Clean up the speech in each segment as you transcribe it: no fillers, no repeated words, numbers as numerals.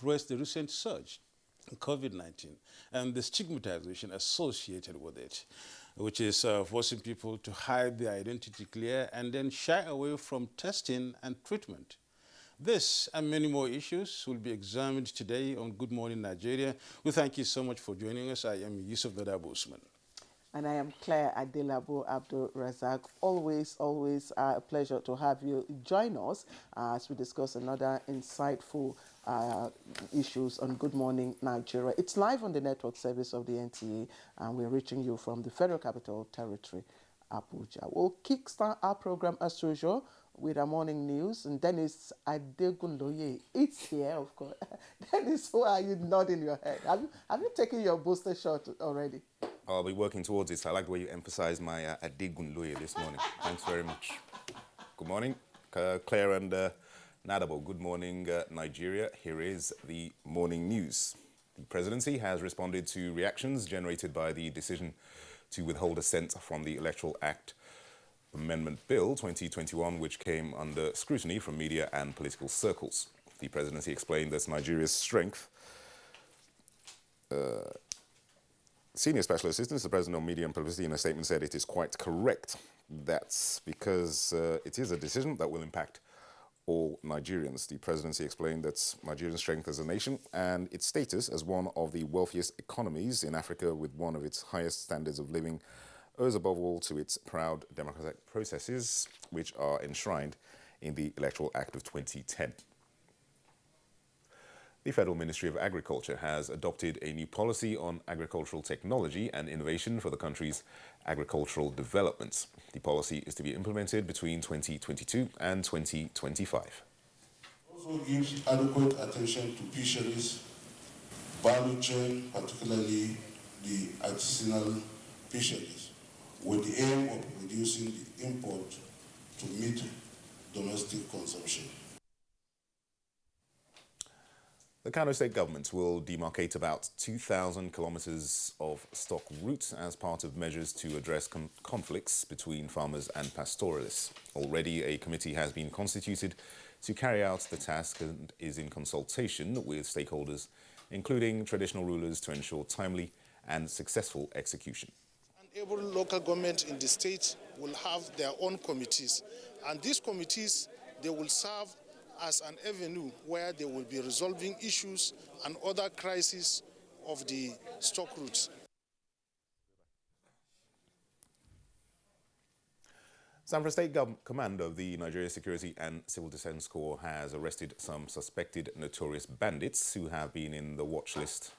address the recent surge in COVID-19 and the stigmatization associated with it, which is forcing people to hide their identity clear and then shy away from testing and treatment. This and many more issues will be examined today on Good Morning Nigeria. We thank you so much for joining us. I am Yusuf Nadab Usman. And I am Claire Adelabo Abdul Razak. Always a pleasure to have you join us as we discuss another insightful issues on Good Morning Nigeria. It's live on the network service of the NTA, and we're reaching you from the Federal Capital Territory, Abuja. We'll kickstart our program as usual with our morning news, and Dennis Adegunloye is here, of course. Dennis, why are you nodding your head? Have you taken your booster shot already? I'll be working towards it. I like the way you emphasize my Adegunloye this morning. Thanks very much. Good morning, Claire and Nadabo. Good morning, Nigeria. Here is the morning news. The presidency has responded to reactions generated by the decision to withhold assent from the Electoral Act Amendment Bill 2021, which came under scrutiny from media and political circles. The presidency explained that Nigeria's strength. Senior Special Assistant to the President on Media and Publicity in a statement said it is quite correct. That's because it is a decision that will impact all Nigerians. The presidency explained that Nigeria's strength as a nation and its status as one of the wealthiest economies in Africa with one of its highest standards of living owes above all to its proud democratic processes, which are enshrined in the Electoral Act of 2010. The Federal Ministry of Agriculture has adopted a new policy on agricultural technology and innovation for the country's agricultural development. The policy is to be implemented between 2022 and 2025. Also gives adequate attention to fisheries, value chain, particularly the artisanal fisheries, with the aim of reducing the import to meet domestic consumption. The Kano State government will demarcate about 2,000 kilometers of stock route as part of measures to address conflicts between farmers and pastoralists. Already, a committee has been constituted to carry out the task and is in consultation with stakeholders, including traditional rulers, to ensure timely and successful execution. And every local government in the state will have their own committees, and these committees, they will serve as an avenue where they will be resolving issues and other crises of the stock routes. Zamfara State Command of the Nigeria Security and Civil Defense Corps has arrested some suspected notorious bandits who have been in the watch list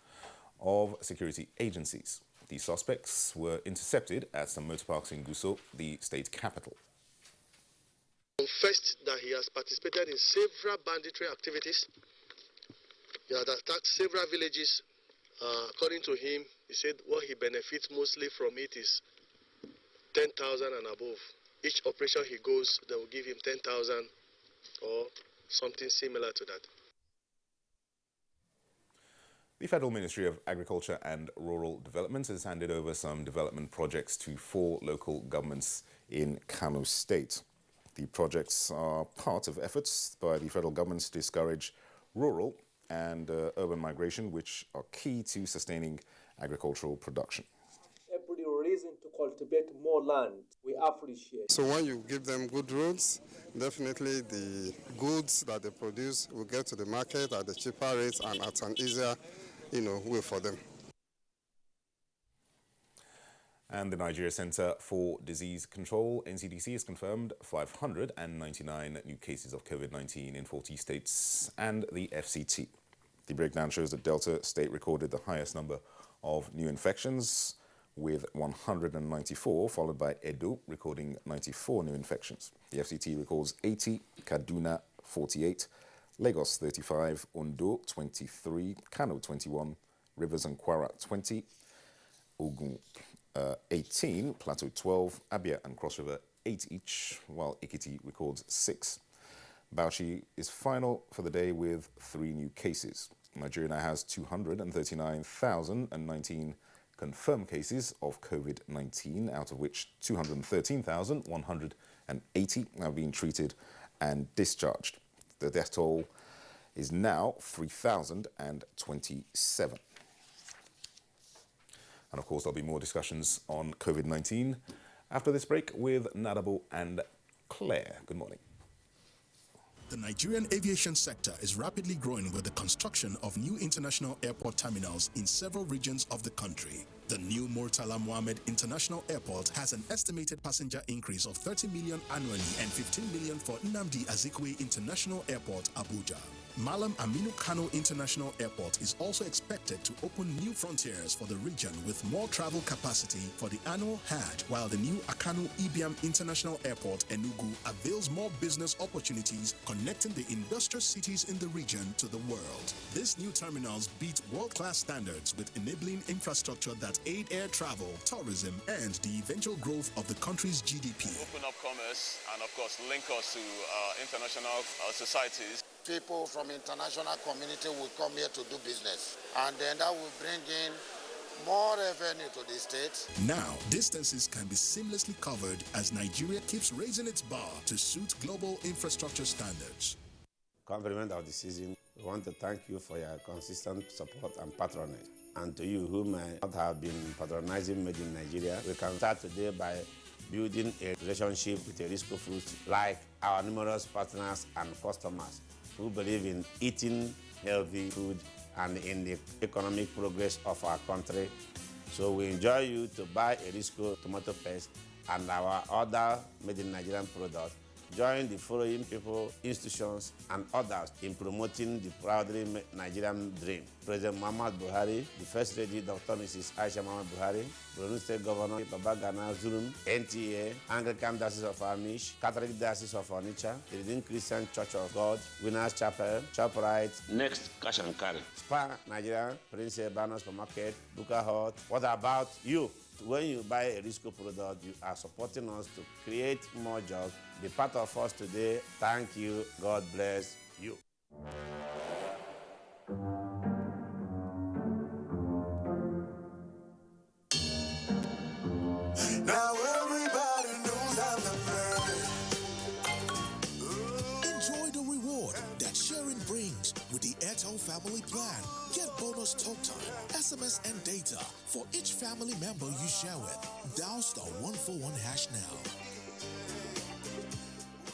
of security agencies. The suspects were intercepted at some motor parks in Gusau, the state capital. Confessed that he has participated in several banditry activities. He had attacked several villages. According to him, he said what he benefits mostly from it is 10,000 and above. Each operation he goes, they will give him 10,000 or something similar to that. The Federal Ministry of Agriculture and Rural Development has handed over some development projects to 4 local governments in Kano State. The projects are part of efforts by the federal government to discourage rural and urban migration, which are key to sustaining agricultural production. Every reason to cultivate more land, we appreciate. So when you give them good roads, definitely the goods that they produce will get to the market at the cheaper rates and at an easier, way for them. And the Nigeria Center for Disease Control, NCDC, has confirmed 599 new cases of COVID-19 in 40 states and the FCT. The breakdown shows that Delta State recorded the highest number of new infections with 194, followed by Edo recording 94 new infections. The FCT records 80, Kaduna 48, Lagos 35, Ondo 23, Kano 21, Rivers and Kwara 20, Ogun 18, Plateau 12, Abia and Cross River 8 each, while Ekiti records 6. Bauchi is final for the day with 3 new cases. Nigeria now has 239,019 confirmed cases of COVID-19, out of which 213,180 have been treated and discharged. The death toll is now 3,027. And of course, there'll be more discussions on COVID-19 after this break with Nadabo and Claire. Good morning. The Nigerian aviation sector is rapidly growing with the construction of new international airport terminals in several regions of the country. The new Murtala Mohammed International Airport has an estimated passenger increase of 30 million annually and 15 million for Nnamdi Azikiwe International Airport, Abuja. Malam Aminu Kano International Airport is also expected to open new frontiers for the region with more travel capacity for the annual Hajj, while the new Akanu Ibiam International Airport, Enugu, avails more business opportunities connecting the industrial cities in the region to the world. These new terminals beat world-class standards with enabling infrastructure that aid air travel, tourism, and the eventual growth of the country's GDP. Open up commerce and, of course, link us to international societies. People from international community will come here to do business, and then that will bring in more revenue to the state. Now, distances can be seamlessly covered as Nigeria keeps raising its bar to suit global infrastructure standards. Compliment of the season, we want to thank you for your consistent support and patronage. And to you who may not have been patronizing Made in Nigeria, we can start today by building a relationship with Erisco Foods like our numerous partners and customers who believe in eating healthy food and in the economic progress of our country. So we enjoy you to buy Erisco tomato paste and our other Made in Nigerian products. Join the following people, institutions, and others in promoting the proudly Nigerian dream. President Muhammad Buhari, the First Lady Dr. Mrs. Aisha Muhammad Buhari, Borno State Governor Babagana Zulum, NTA, Anglican Diocese of Amish, Catholic Diocese of Onitsha, the Redeemed Christian Church of God, Winners Chapel, ShopRite, Next Cash and Carry, Spa Nigeria, Prince Ebano Supermarket, Buka Hut. What about you? When you buy a Erisco product, you are supporting us to create more jobs. Be part of us today. Thank you. God bless you. Now everybody knows I'm the man. Enjoy the reward that sharing brings with the Airtel Family Plan. Get bonus talk time, SMS, and data for each family member you share with. Dial *141# now.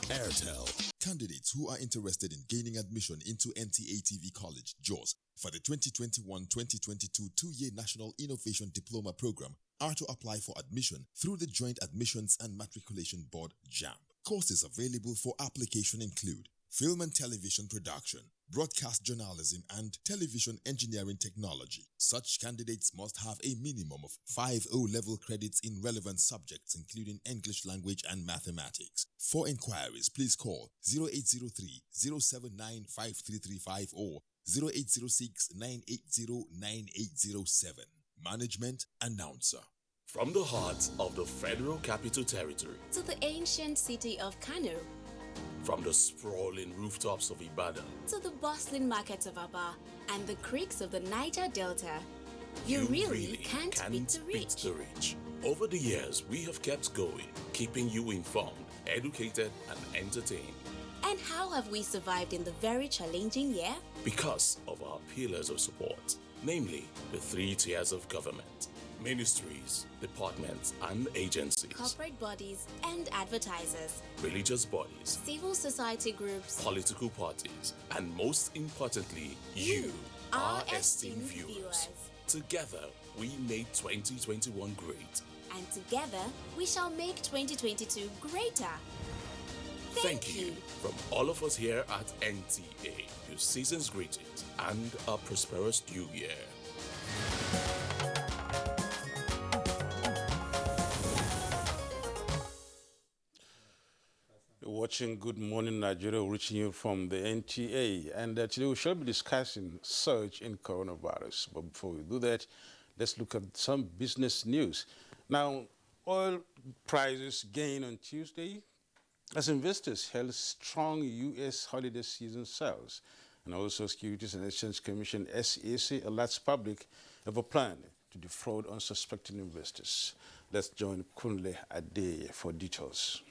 Airtel. Candidates who are interested in gaining admission into NTA TV College, JOS, for the 2021-2022 two-year National Innovation Diploma Program are to apply for admission through the Joint Admissions and Matriculation Board, JAMB. Courses available for application include Film and Television Production, Broadcast Journalism, and Television Engineering Technology. Such candidates must have a minimum of 5 O-level credits in relevant subjects including English language and mathematics. For inquiries, please call 0803-079-5335 or 0806-980-9807. Management Announcer. From the heart of the Federal Capital Territory to the ancient city of Kano, from the sprawling rooftops of Ibadan to the bustling markets of Aba and the creeks of the Niger Delta, you really can't beat the rich. Over the years, we have kept going, keeping you informed, educated, and entertained. And how have we survived in the very challenging year? Because of our pillars of support, namely the 3 tiers of government: ministries, departments, and agencies, corporate bodies and advertisers, religious bodies, civil society groups, political parties, and most importantly, you, our esteemed viewers. Together, we made 2021 great. And together, we shall make 2022 greater. Thank you from all of us here at NTA. Your season's greetings and a prosperous new year. Watching Good Morning Nigeria, reaching you from the NTA. And today we shall be discussing surge in coronavirus. But before we do that, let's look at some business news. Now, oil prices gained on Tuesday as investors held strong U.S. holiday season sales. And also Securities and Exchange Commission, SEC, alerts public of a plan to defraud unsuspecting investors. Let's join Kunle Adeye for details.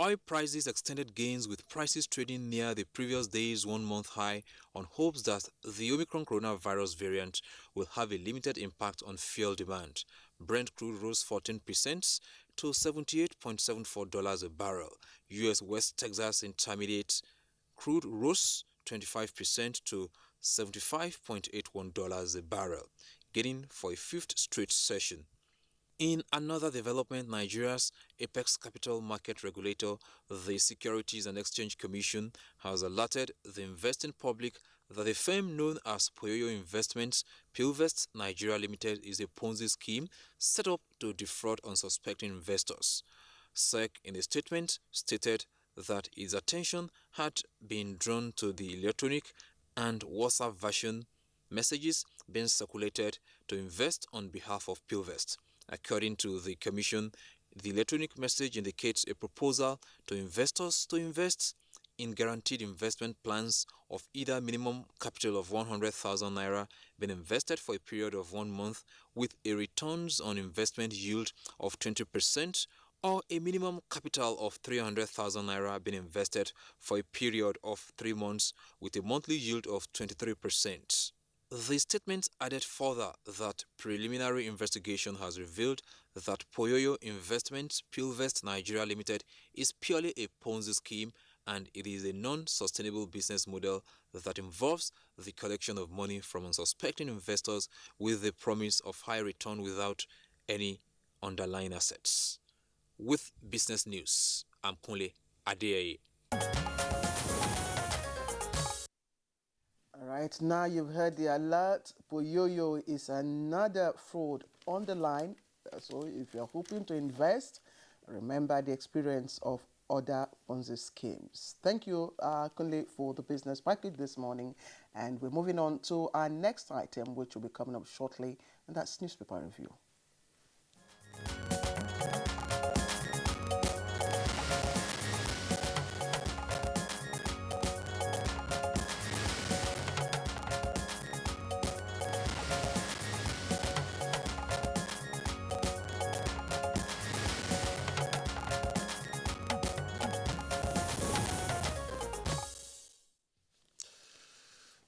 Oil prices extended gains with prices trading near the previous day's one-month high on hopes that the Omicron coronavirus variant will have a limited impact on fuel demand. Brent crude rose 14% to $78.74 a barrel. U.S. West Texas Intermediate crude rose 25% to $75.81 a barrel, gaining for a fifth straight session. In another development, Nigeria's apex capital market regulator, the Securities and Exchange Commission, has alerted the investing public that the firm known as Poyoyo Investments, Pilvest Nigeria Limited, is a Ponzi scheme set up to defraud unsuspecting investors. SEC, in a statement, stated that its attention had been drawn to the electronic and WhatsApp version messages being circulated to invest on behalf of Pilvest. According to the Commission, the electronic message indicates a proposal to investors to invest in guaranteed investment plans of either minimum capital of 100,000 naira being invested for a period of 1 month with a returns on investment yield of 20%, or a minimum capital of 300,000 naira being invested for a period of 3 months with a monthly yield of 23%. The statement added further that preliminary investigation has revealed that Poyoyo Investments Pilvest Nigeria Limited is purely a Ponzi scheme, and it is a non-sustainable business model that involves the collection of money from unsuspecting investors with the promise of high return without any underlying assets. With business news, I'm Kunle Adeyeye. All right, now you've heard the alert. Poyoyo is another fraud on the line. So if you're hoping to invest, remember the experience of other Ponzi schemes. Thank you, Kunle, for the business package this morning. And we're moving on to our next item, which will be coming up shortly, and that's newspaper review.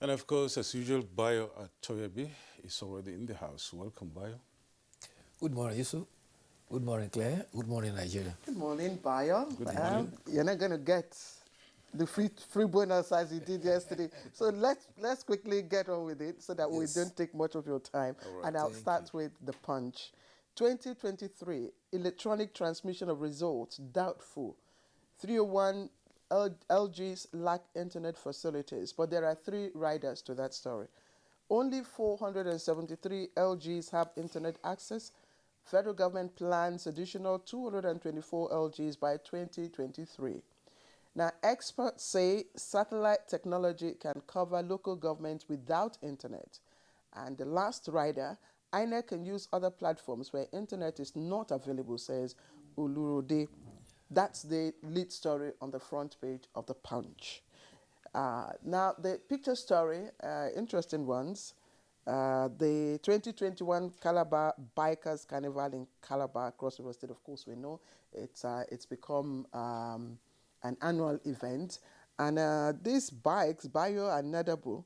And of course, as usual, Bayo Atoyebi is already in the house. Welcome, Bayo. Good morning, Yusuf. Good morning, Claire. Good morning, Nigeria. Good morning, Bayo. Good morning. You're not going to get the free bonus as you did yesterday. So let's quickly get on with it so that we don't take much of your time. All right, and I'll start with the punch. 2023, electronic transmission of results doubtful. 301 LGs lack internet facilities, but there are 3 riders to that story. Only 473 LGs have internet access. Federal government plans additional 224 LGs by 2023. Now, experts say satellite technology can cover local governments without internet. And the last rider, INEC can use other platforms where internet is not available, says Ulurode. That's the lead story on the front page of the Punch. Now, the picture story, interesting ones. The 2021 Calabar Bikers Carnival in Calabar, Cross River State, of course, we know it's become an annual event. And these bikes, Bayo and Nadabu,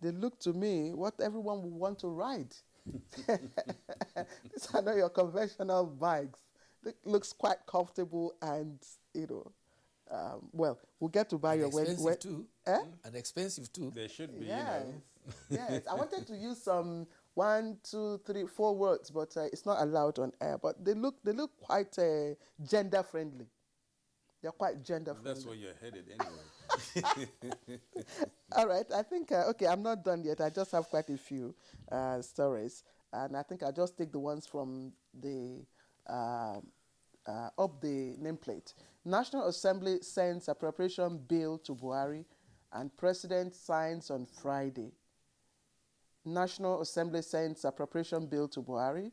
they look to me what everyone would want to ride. These are not your conventional bikes. It looks quite comfortable and, well, we'll get to buy your expensive too. And expensive too. They should be, Yes. Yes. I wanted to use some 1, 2, 3, 4 words, but it's not allowed on air. But they look quite gender friendly. They're quite gender friendly. That's where you're headed anyway. All right. I think, okay, I'm not done yet. I just have quite a few stories. And I think I'll just take the ones from the up the nameplate. National Assembly sends Appropriation Bill to Buhari and President signs on Friday. National Assembly sends Appropriation Bill to Buhari.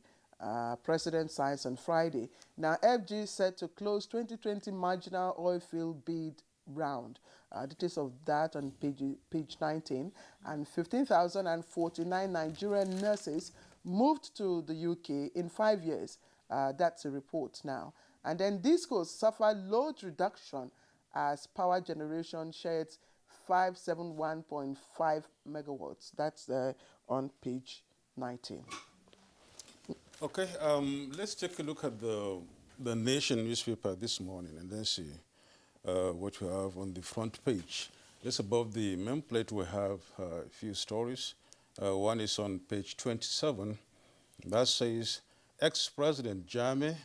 President signs on Friday. Now, FG set to close 2020 marginal oil field bid round. Details of that on page 19. And 15,049 Nigerian nurses moved to the UK in 5 years. That's a report now. And then discos suffer load reduction as power generation sheds 571.5 megawatts. That's on page 19. Okay, let's take a look at the Nation newspaper this morning and then see what we have on the front page. Just above the main plate, we have a few stories. One is on page 27. That says, ex-President Jammeh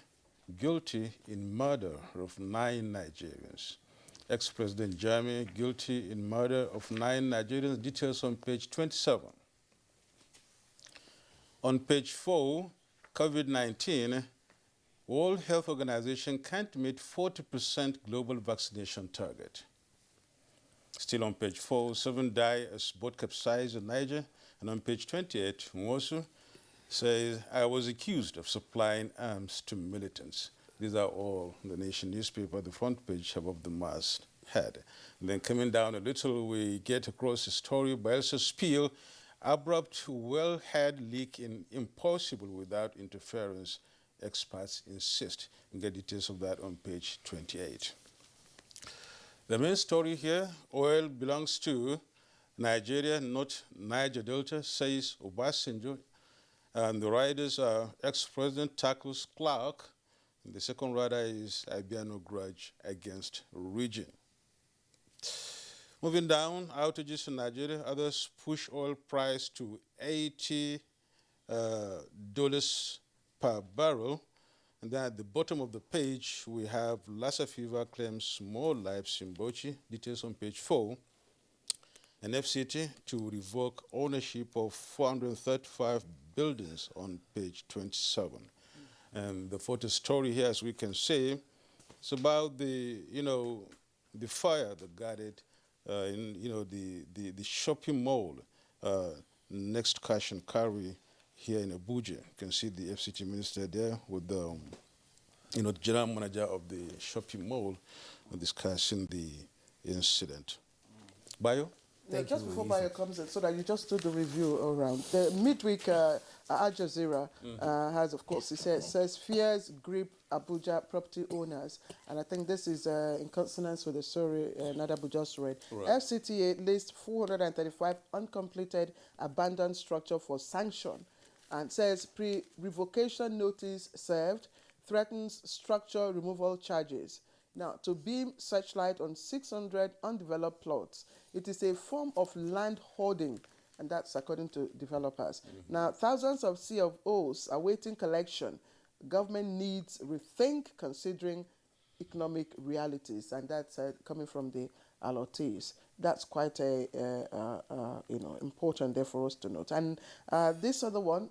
guilty in murder of 9 Nigerians. Ex-President Jammeh guilty in murder of 9 Nigerians. Details on page 27. On page 4, COVID-19, World Health Organization can't meet 40% global vaccination target. Still on page 4, 7 die as boat capsized in Niger. And on page 28, Nwosu says, I was accused of supplying arms to militants. These are all the Nation newspaper, the front page above the masthead. And then coming down a little, we get across a story by Elsa Spiel, abrupt wellhead leak impossible without interference, experts insist. You get details of that on page 28. The main story here, oil belongs to Nigeria, not Niger Delta, says Obasanjo. And the riders are ex-president tackles Clark. And the second rider is Ibiano grudge against region. Moving down, outages in Nigeria, others push oil price to $80 per barrel. And then at the bottom of the page, we have Lassa fever claims more lives in Bauchi. Details on page 4. An FCT to revoke ownership of 435 buildings on page 27. And the photo story here, as we can see, it's about the fire that guarded in the shopping mall next Cash and Carry here in Abuja. You can see the FCT minister there with the general manager of the shopping mall discussing the incident. Bayo? Yeah, just before Bayo comes in, so that you just do the review around. The midweek Al Jazeera has, of course, it says fears grip Abuja property owners. And I think this is in consonance with the story Nadabu just read. Right. FCTA lists 435 uncompleted abandoned structure for sanction and says pre-revocation notice served, threatens structure removal charges. Now, to beam searchlight on 600 undeveloped plots, it is a form of land hoarding, and that's according to developers. Now, thousands of CFOs are awaiting collection. Government needs rethink considering economic realities, and that's coming from the allottees. That's quite important there for us to note. And this other one,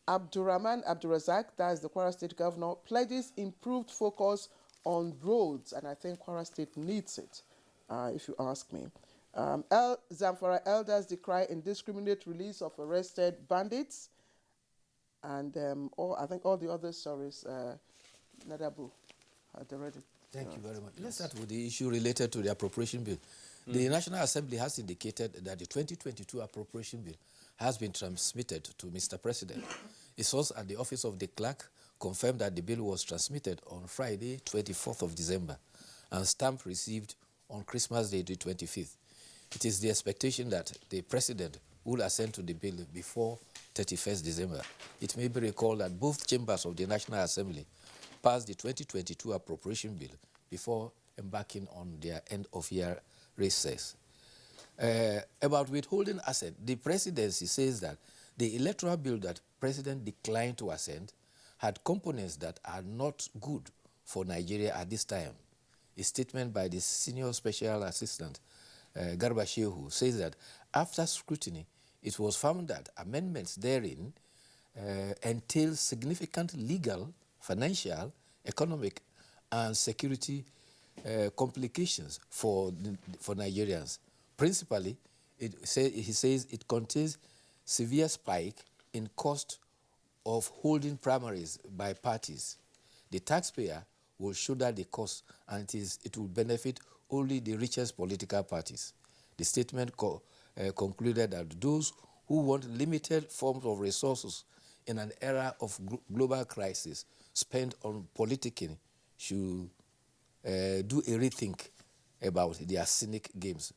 Abdurrahman Abdurazak, that's the Kwara State Governor, pledges improved focus on roads, and I think Kwara State needs it, if you ask me. Zamfara elders decry indiscriminate release of arrested bandits, and I think all the other stories, Nadabu had already. Thank you very much. Let's start with the issue related to the Appropriation Bill. The National Assembly has indicated that the 2022 Appropriation Bill has been transmitted to Mr. President. A source at the office of the clerk confirmed that the bill was transmitted on Friday, 24th of December, and stamp received on Christmas Day, the 25th. It is the expectation that the President will assent to the bill before 31st December. It may be recalled that both chambers of the National Assembly passed the 2022 Appropriation Bill before embarking on their end-of-year recess. About withholding assent, the presidency says that the electoral bill that President declined to assent had components that are not good for Nigeria at this time. A statement by the Senior Special Assistant, Garba Shehu, says that after scrutiny, it was found that amendments therein entail significant legal, financial, economic, and security complications for Nigerians. Principally, he says it contains severe spike in cost of holding primaries by parties. The taxpayer will shoulder the cost, and it will benefit only the richest political parties. The statement concluded that those who want limited forms of resources in an era of global crisis, spent on politicking should do a rethink about their cynic games.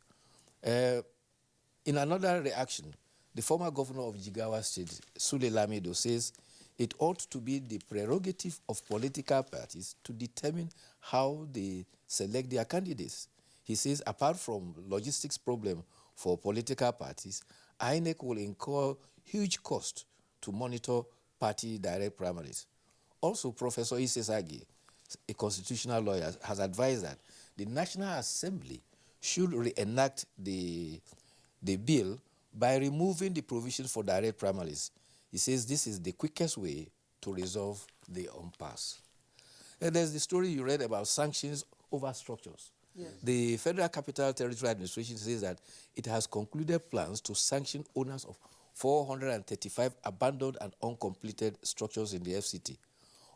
In another reaction, the former governor of Jigawa State, Sule Lamido, says it ought to be the prerogative of political parties to determine how they select their candidates. He says apart from logistics problem for political parties, INEC will incur huge cost to monitor party direct primaries. Also, Professor Isesagi, a constitutional lawyer, has advised that the National Assembly should reenact the bill by removing the provisions for direct primaries. He says this is the quickest way to resolve the impasse. And there's the story you read about sanctions over structures. Yes. The Federal Capital Territory Administration says that it has concluded plans to sanction owners of 435 abandoned and uncompleted structures in the FCT.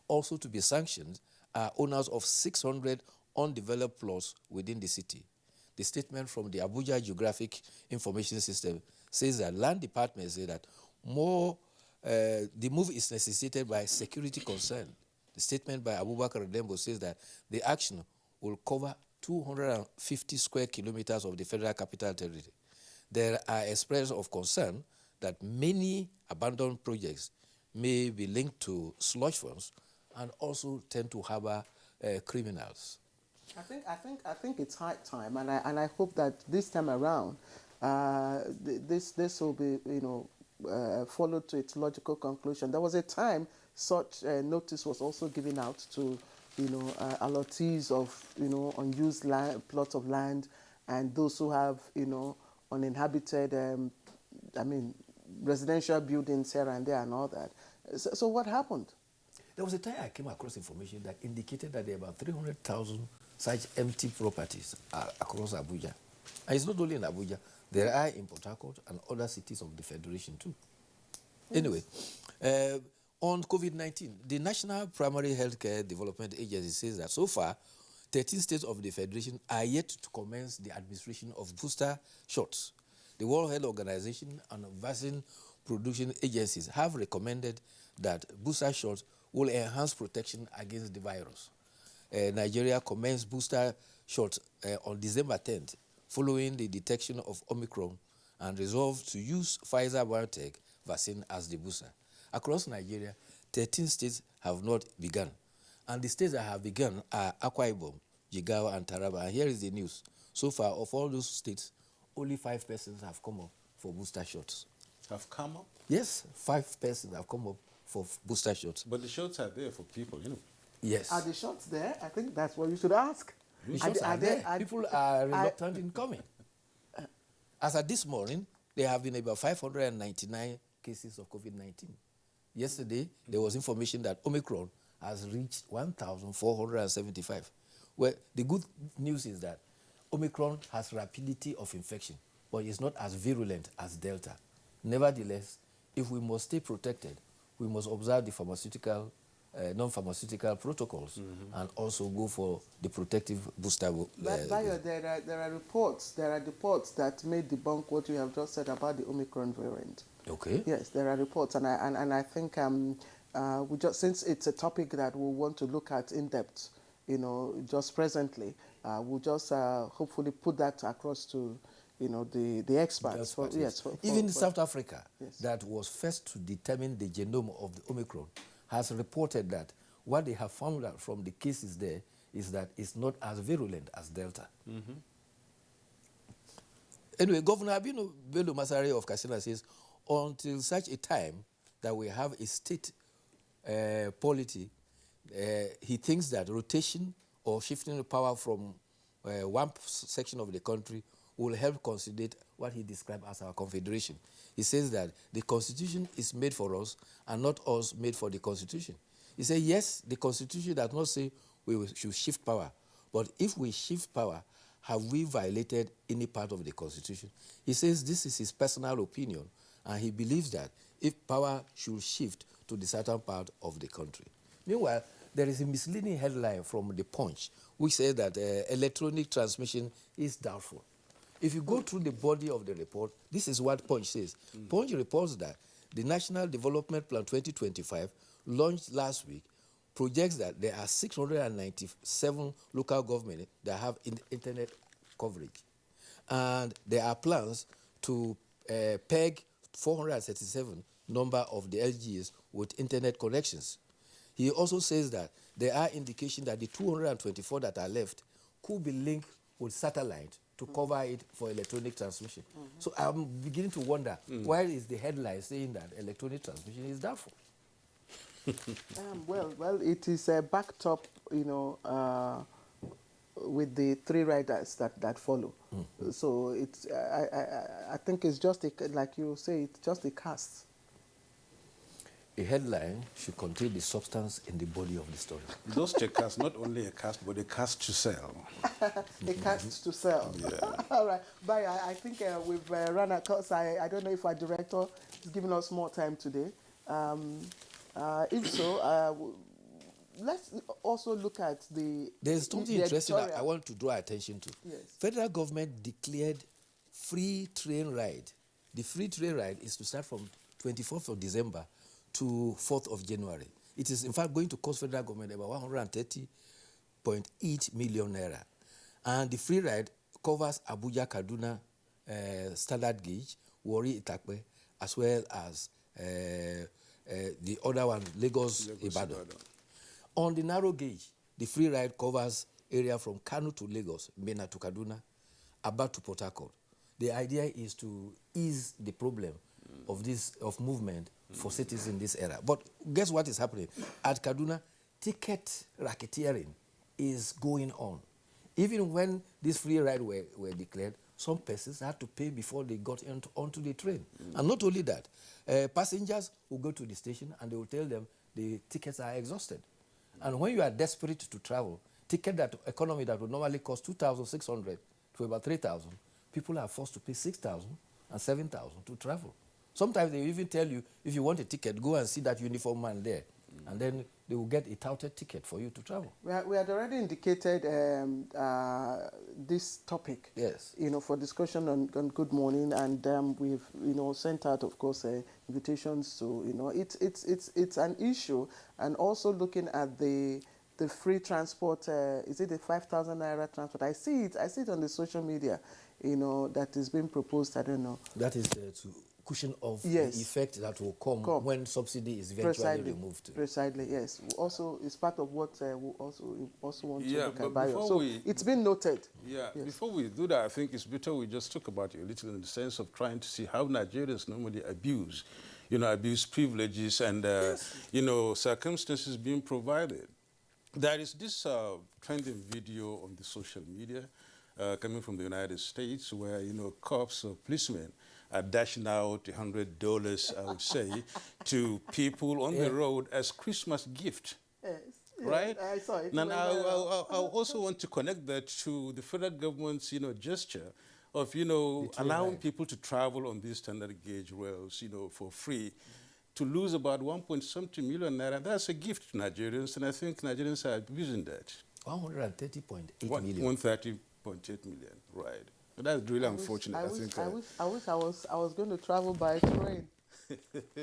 Also to be sanctioned are owners of 600 undeveloped plots within the city. The statement from the Abuja Geographic Information System says that land department say that the move is necessitated by security concern. The statement by Abubakar Dembo says that the action will cover 250 square kilometers of the Federal Capital Territory. There are expressions of concern that many abandoned projects may be linked to slush funds and also tend to harbor criminals. I think it's high time, and I hope that this time around, this will be followed to its logical conclusion. There was a time such notice was also given out to allottees of unused land, plots of land, and those who have uninhabited residential buildings here and there and all that. So what happened? There was a time I came across information that indicated that there are about 300,000 such empty properties across Abuja. And it's not only in Abuja. There are in Port Harcourt and other cities of the Federation too. Yes. Anyway, on COVID-19, the National Primary Healthcare Development Agency says that so far, 13 states of the Federation are yet to commence the administration of booster shots. The World Health Organization and vaccine production agencies have recommended that booster shots will enhance protection against the virus. Nigeria commenced booster shots on December 10th, following the detection of Omicron, and resolved to use Pfizer-BioNTech vaccine as the booster. Across Nigeria, 13 states have not begun, and the states that have begun are Akwa Ibom, Jigawa, and Taraba. And here is the news. So far, of all those states, only 5 persons have come up for booster shots. Have come up? Yes, 5 persons have come up for booster shots. But the shots are there for people, Yes. Are the shots there? I think that's what you should ask. The shots are there. People are reluctant in coming. As of this morning, there have been about 599 cases of COVID-19. Yesterday, there was information that Omicron has reached 1,475. Well, the good news is that Omicron has rapidity of infection, but it's not as virulent as Delta. Nevertheless, if we must stay protected, we must observe the non-pharmaceutical protocols and also go for the protective booster. Bayo, there are reports that may debunk what you have just said about the Omicron variant. Okay. Yes, there are reports, and I think we just, since it's a topic that we want to look at in depth, just presently, we'll just hopefully put that across to the experts. Even South Africa, yes, that was first to determine the genome of the Omicron, has reported that what they have found out from the cases there is that it's not as virulent as Delta. Anyway, Governor Abino Bello Masari of Katsina says, until such a time that we have a state polity, he thinks that rotation or shifting the power from one section of the country will help consolidate what he described as our confederation. He says that the Constitution is made for us and not us made for the Constitution. He said, yes, the Constitution does not say we should shift power, but if we shift power, have we violated any part of the Constitution? He says this is his personal opinion, and he believes that if power should shift to the southern part of the country. Meanwhile, there is a misleading headline from The Punch, which says that electronic transmission is doubtful. If you go through the body of the report, this is what Punch says. Punch reports that the National Development Plan 2025, launched last week, projects that there are 697 local governments that have internet coverage. And there are plans to peg 437 number of the LGAs with internet connections. He also says that there are indications that the 224 that are left could be linked with satellite to cover it for electronic transmission. So I'm beginning to wonder, why is the headline saying that electronic transmission is doubtful? Well, it is backed up, with the three riders that follow. So it's, I think it's just like you say, it's just a cast. A headline should contain the substance in the body of the story. Those cast, not only a cast, but a cast to sell. A cast to sell. Yeah. All right. But I think we've run out of course. I don't know if our director is giving us more time today. If so, let's also look at the... There's something interesting that I want to draw attention to. Yes. Federal government declared free train ride. The free train ride is to start from 24th of December to 4th of January. It is, in fact, going to cost federal government about 130.8 million naira. And the free ride covers Abuja, Kaduna, standard gauge, Warri, Itakpe, as well as the other one, Lagos, Ibadan. On the narrow gauge, the free ride covers area from Kano to Lagos, Minna to Kaduna, Aba to Port Harcourt. The idea is to ease the problem of movement for cities in this era. But guess what is happening? At Kaduna, ticket racketeering is going on. Even when this free ride were declared, some persons had to pay before they got onto the train. And not only that, passengers will go to the station and they will tell them the tickets are exhausted. And when you are desperate to travel, ticket economy that would normally cost 2,600 to about 3,000, people are forced to pay 6,000 and 7,000 to travel. Sometimes they even tell you, if you want a ticket, go and see that uniform man there. And then they will get a touted ticket for you to travel. We had already indicated this topic, yes, for discussion on Good Morning, and we've, sent out, of course, invitations to, it's an issue, and also looking at the free transport. Is it the 5,000 naira transport? I see it on the social media, that is being proposed. I don't know. That is to cushion of yes. the effect that will come when subsidy is eventually removed. Precisely, yes. Also, it's part of what we also want to look at. Before so it's been noted. Yeah, yes. Before we do that, I think it's better we just talk about it a little in the sense of trying to see how Nigerians normally abuse privileges and, circumstances being provided. There is this trending video on the social media coming from the United States where, cops or policemen are dashing out $100, I would say, to people on the road as Christmas gift. Yes. Right? I saw it. And I also want to connect that to the federal government's, gesture of, allowing people to travel on these standard gauge rails, for free. To lose about 1.something million naira, that's a gift to Nigerians, and I think Nigerians are abusing that. 130.8 million. 130.8 million, right. But that's really unfortunate. I wish I was going to travel by train.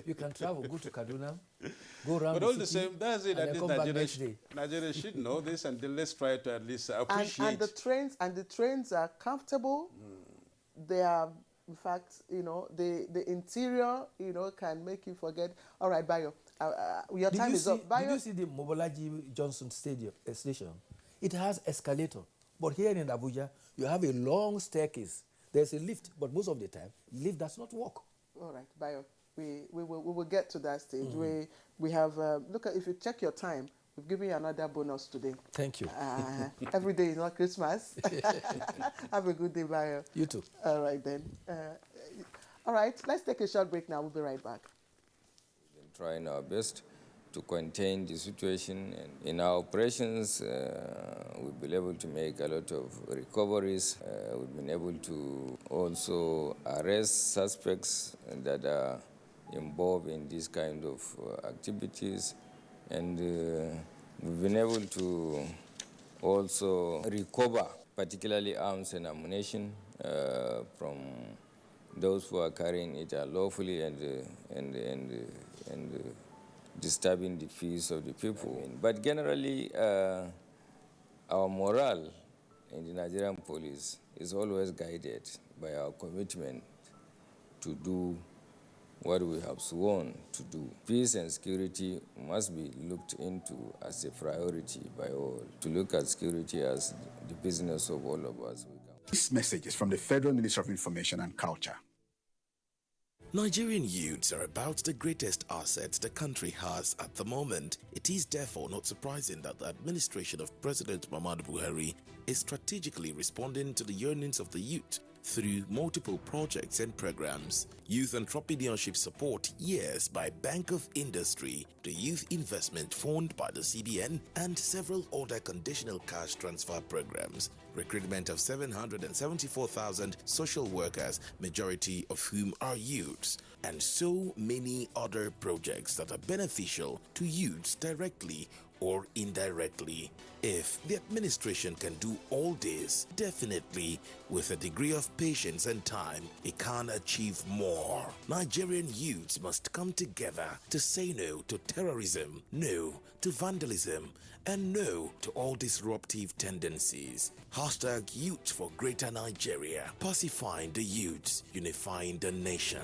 You can travel, go to Kaduna, go around. But all the same, that's it. And Nigeria should know this, and then let's try to at least appreciate. And the trains are comfortable. They are, in fact, the interior, can make you forget. All right, Bayo, your time is up. Bayo, did you see the Mobolaji Johnson station? It has escalator. But here in Abuja, you have a long staircase. There's a lift, but most of the time, the lift does not work. All right, Bayo, we will get to that stage. We have, look at, if you check your time, we've given you another bonus today. Thank you. Every day is not Christmas. Have a good day, Bayo. You too. All right, then. All right, let's take a short break now. We'll be right back. We've been trying our best to contain the situation. And in our operations, we've been able to make a lot of recoveries. We've been able to also arrest suspects that are involved in this kind of activities. And we've been able to also recover, particularly arms and ammunition, from those who are carrying it unlawfully and disturbing the peace of the people. But generally, our morale in the Nigerian police is always guided by our commitment to do what we have sworn to do. Peace and security must be looked into as a priority by all. To look at security as the business of all of us. This message is from the Federal Ministry of Information and Culture. Nigerian youths are about the greatest asset the country has at the moment. It is therefore not surprising that the administration of President Muhammadu Buhari is strategically responding to the yearnings of the youth through multiple projects and programs. Youth entrepreneurship support, yes, by Bank of Industry, the Youth Investment Fund by the CBN, and several other conditional cash transfer programs. Recruitment of 774,000 social workers, majority of whom are youths, and so many other projects that are beneficial to youths directly or indirectly. If the administration can do all this, definitely with a degree of patience and time, it can achieve more. Nigerian youths must come together to say no to terrorism, no to vandalism, and no to all disruptive tendencies. Hashtag Youth for Greater Nigeria. Pacifying the youths, unifying the nation.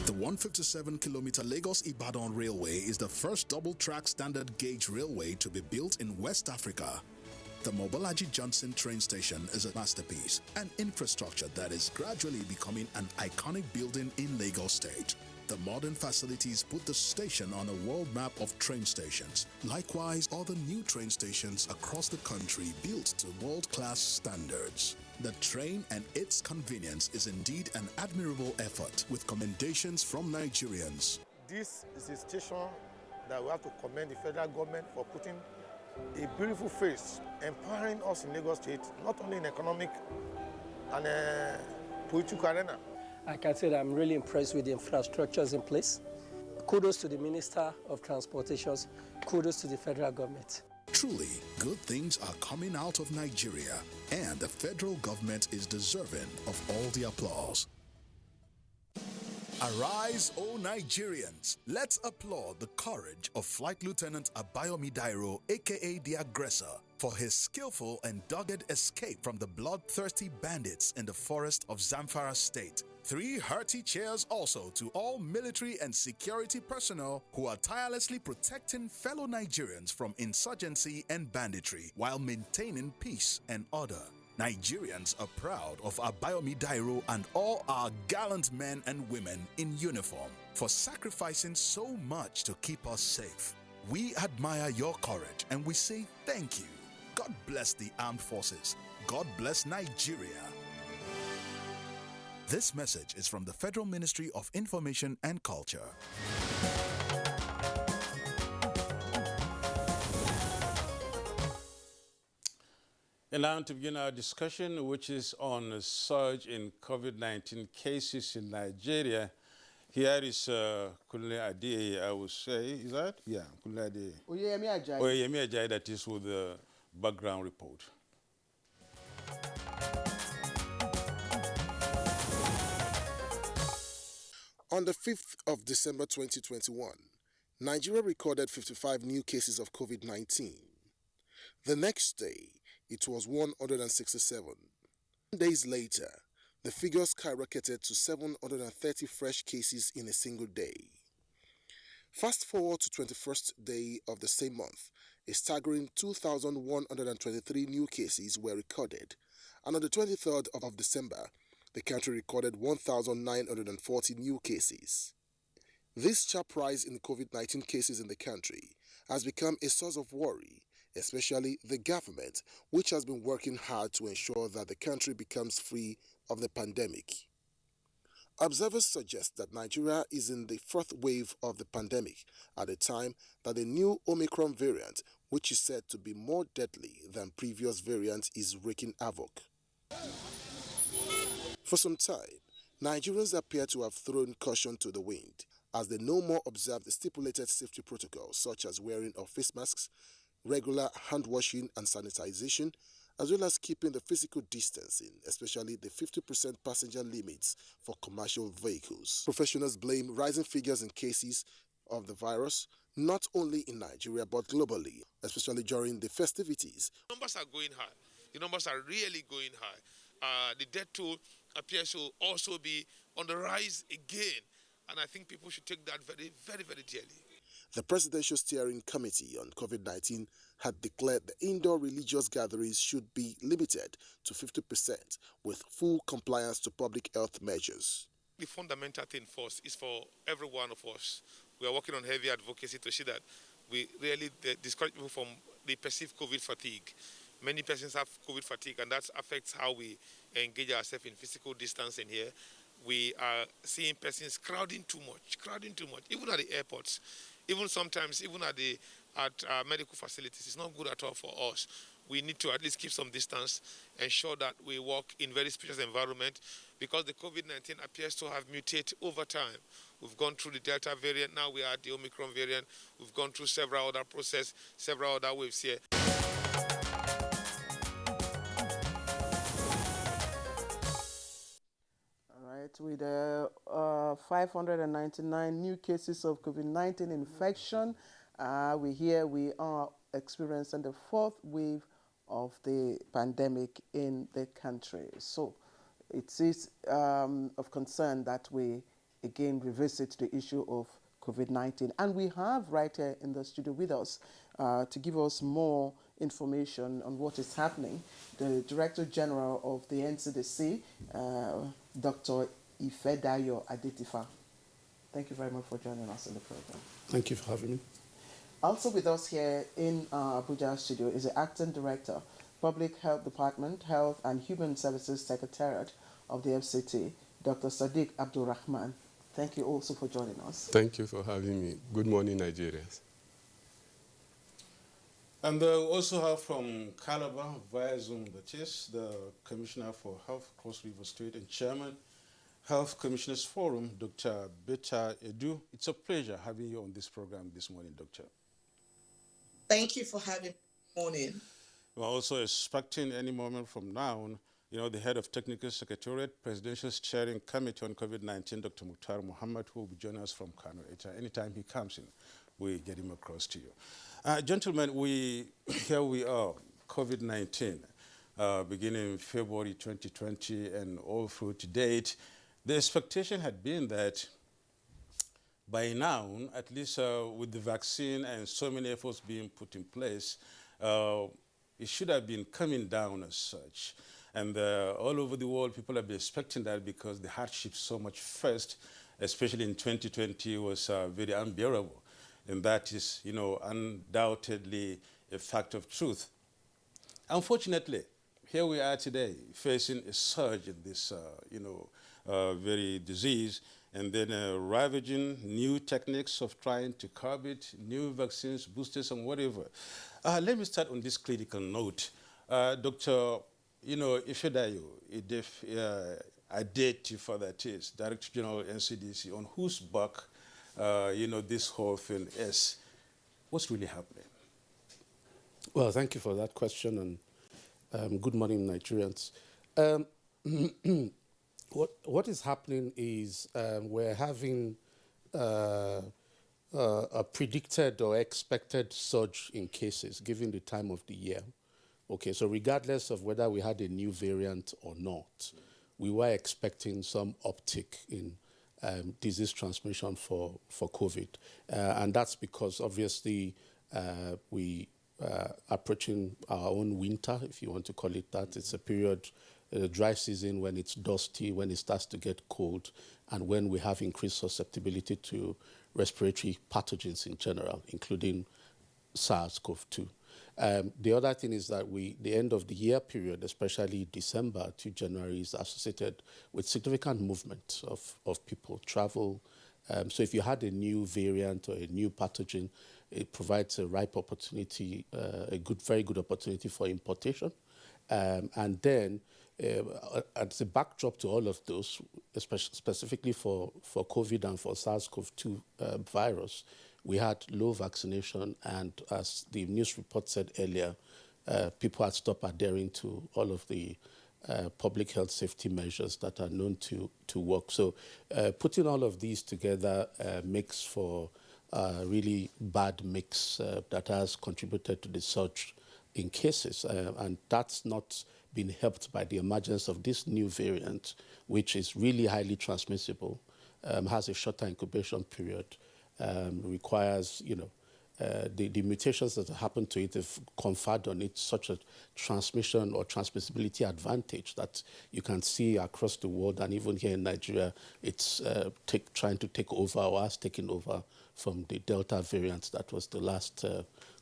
The 157-kilometer Lagos-Ibadan Railway is the first double-track standard gauge railway to be built in West Africa. The Mobolaji Johnson train station is a masterpiece, an infrastructure that is gradually becoming an iconic building in Lagos State. The modern facilities put the station on a world map of train stations. Likewise, other new train stations across the country built to world-class standards. The train and its convenience is indeed an admirable effort, with commendations from Nigerians. This is a station that we have to commend the federal government for putting a beautiful face, empowering us in Lagos State, not only in economic and political arena. I can say that I'm really impressed with the infrastructures in place. Kudos to the Minister of Transportations, kudos to the federal government. Truly, good things are coming out of Nigeria, and the federal government is deserving of all the applause. Arise, O Nigerians! Let's applaud the courage of Flight Lieutenant Abayomi Dairo, aka the Aggressor, for his skillful and dogged escape from the bloodthirsty bandits in the forest of Zamfara State. 3 hearty cheers also to all military and security personnel who are tirelessly protecting fellow Nigerians from insurgency and banditry while maintaining peace and order. Nigerians are proud of Abayomi Dairo and all our gallant men and women in uniform for sacrificing so much to keep us safe. We admire your courage and we say thank you. God bless the armed forces. God bless Nigeria. This message is from the Federal Ministry of Information and Culture. And now to begin our discussion, which is on a surge in COVID-19 cases in Nigeria. Here is Kunle Ade, I would say. Is that? Yeah, Kunle Ade. Oyeyemi Ajayi. Oyeyemi Ajayi, that is with the background report. On the 5th of December 2021, Nigeria recorded 55 new cases of COVID-19. The next day, it was 167. 10 days later, the figure skyrocketed to 730 fresh cases in a single day. Fast forward to 21st day of the same month, a staggering 2,123 new cases were recorded, and on the 23rd of December, the country recorded 1,940 new cases. This sharp rise in COVID-19 cases in the country has become a source of worry, especially the government, which has been working hard to ensure that the country becomes free of the pandemic. Observers suggest that Nigeria is in the 4th wave of the pandemic at a time that the new Omicron variant, which is said to be more deadly than previous variants, is wreaking havoc. For some time, Nigerians appear to have thrown caution to the wind as they no more observe the stipulated safety protocols such as wearing of face masks, regular hand washing and sanitization, as well as keeping the physical distancing, especially the 50% passenger limits for commercial vehicles. Professionals blame rising figures in cases of the virus, not only in Nigeria but globally, especially during the festivities. Numbers are going high. The numbers are really going high. The death toll appears to also be on the rise again, and I think people should take that very, very, very dearly. The Presidential Steering Committee on COVID-19 had declared the indoor religious gatherings should be limited to 50% with full compliance to public health measures. The fundamental thing first is for every one of us. We are working on heavy advocacy to see that we really discourage people from the perceived COVID fatigue. Many persons have COVID fatigue, and that affects how we engage ourselves in physical distancing here. We are seeing persons crowding too much, even at the airports, even sometimes, even at medical facilities. It's not good at all for us. We need to at least keep some distance, ensure that we work in very spacious environment, because the COVID-19 appears to have mutated over time. We've gone through the Delta variant, now we are at the Omicron variant. We've gone through several other processes, several other waves here. With 599 new cases of COVID-19 infection, we are experiencing the fourth wave of the pandemic in the country. So it is of concern that we again revisit the issue of COVID-19. And we have right here in the studio with us to give us more information on what is happening, the Director General of the NCDC, Dr. Ifedayo Adetifa. Thank you very much for joining us in the program. Thank you for having me. Also with us here in Abuja studio is the Acting Director, Public Health Department, Health and Human Services Secretariat of the FCT, Dr. Sadiq Abdulrahman. Thank you also for joining us. Thank you for having me. Good morning, Nigerians. And we also have from Calabar via Zoom, that is the Commissioner for Health, Cross River State, and Chairman, Health Commissioners Forum, Dr. Beta Edu. It's a pleasure having you on this program this morning, Doctor. Thank you for having me this morning. We're also expecting any moment from now, the head of Technical Secretariat, Presidential Steering Committee on COVID-19, Dr. Mukhtar Muhammad, who will be joining us from Kano. Anytime he comes in, we get him across to you. Gentlemen, here we are, COVID-19, beginning in February 2020 and all through to date. The expectation had been that by now, at least with the vaccine and so many efforts being put in place, it should have been coming down as such. And all over the world, people have been expecting that because the hardship so much first, especially in 2020, was very unbearable. And that is, undoubtedly a fact of truth. Unfortunately, here we are today facing a surge in this, very disease, and then ravaging new techniques of trying to curb it, new vaccines, boosters, and whatever. Let me start on this clinical note. Dr. Ifedayo Adetifa, that is, Director General of NCDC, on whose back, this whole thing is. What's really happening? Well, thank you for that question, and good morning, Nigerians. What is happening is we're having a predicted or expected surge in cases given the time of the year. Okay, so regardless of whether we had a new variant or not, we were expecting some uptick in disease transmission for COVID. And that's because obviously we are approaching our own winter, if you want to call it that. It's a period, dry season, when it's dusty, when it starts to get cold, and when we have increased susceptibility to respiratory pathogens in general, including SARS-CoV-2. The other thing is that the end of the year period, especially December to January, is associated with significant movement of people, travel. So if you had a new variant or a new pathogen, it provides a ripe opportunity, very good opportunity for importation. And then, as a backdrop to all of those, specifically for COVID and for SARS-CoV-2 virus, we had low vaccination, and as the news report said earlier, people had stopped adhering to all of the public health safety measures that are known to work. So putting all of these together makes for really bad mix that has contributed to the surge in cases. And that's not been helped by the emergence of this new variant, which is really highly transmissible, has a shorter incubation period, requires, the mutations that happen to it have conferred on it such a transmission or transmissibility advantage that you can see across the world, and even here in Nigeria, it's trying to take over or has taken over from the Delta variant that was the last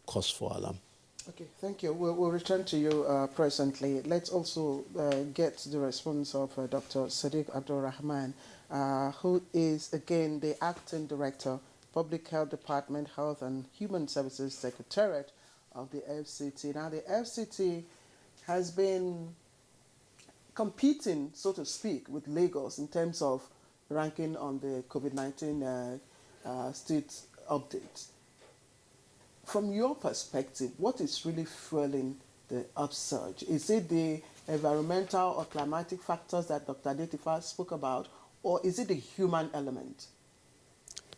cause for alarm. Okay, thank you. We'll return to you presently. Let's also get the response of Dr. Sadiq Abdul Rahman, who is, again, the Acting Director, Public Health Department, Health and Human Services Secretariat of the FCT. Now, the FCT has been competing, so to speak, with Lagos in terms of ranking on the COVID-19 state update. From your perspective, what is really fueling the upsurge? Is it the environmental or climatic factors that Dr. Adetifa spoke about, or is it the human element?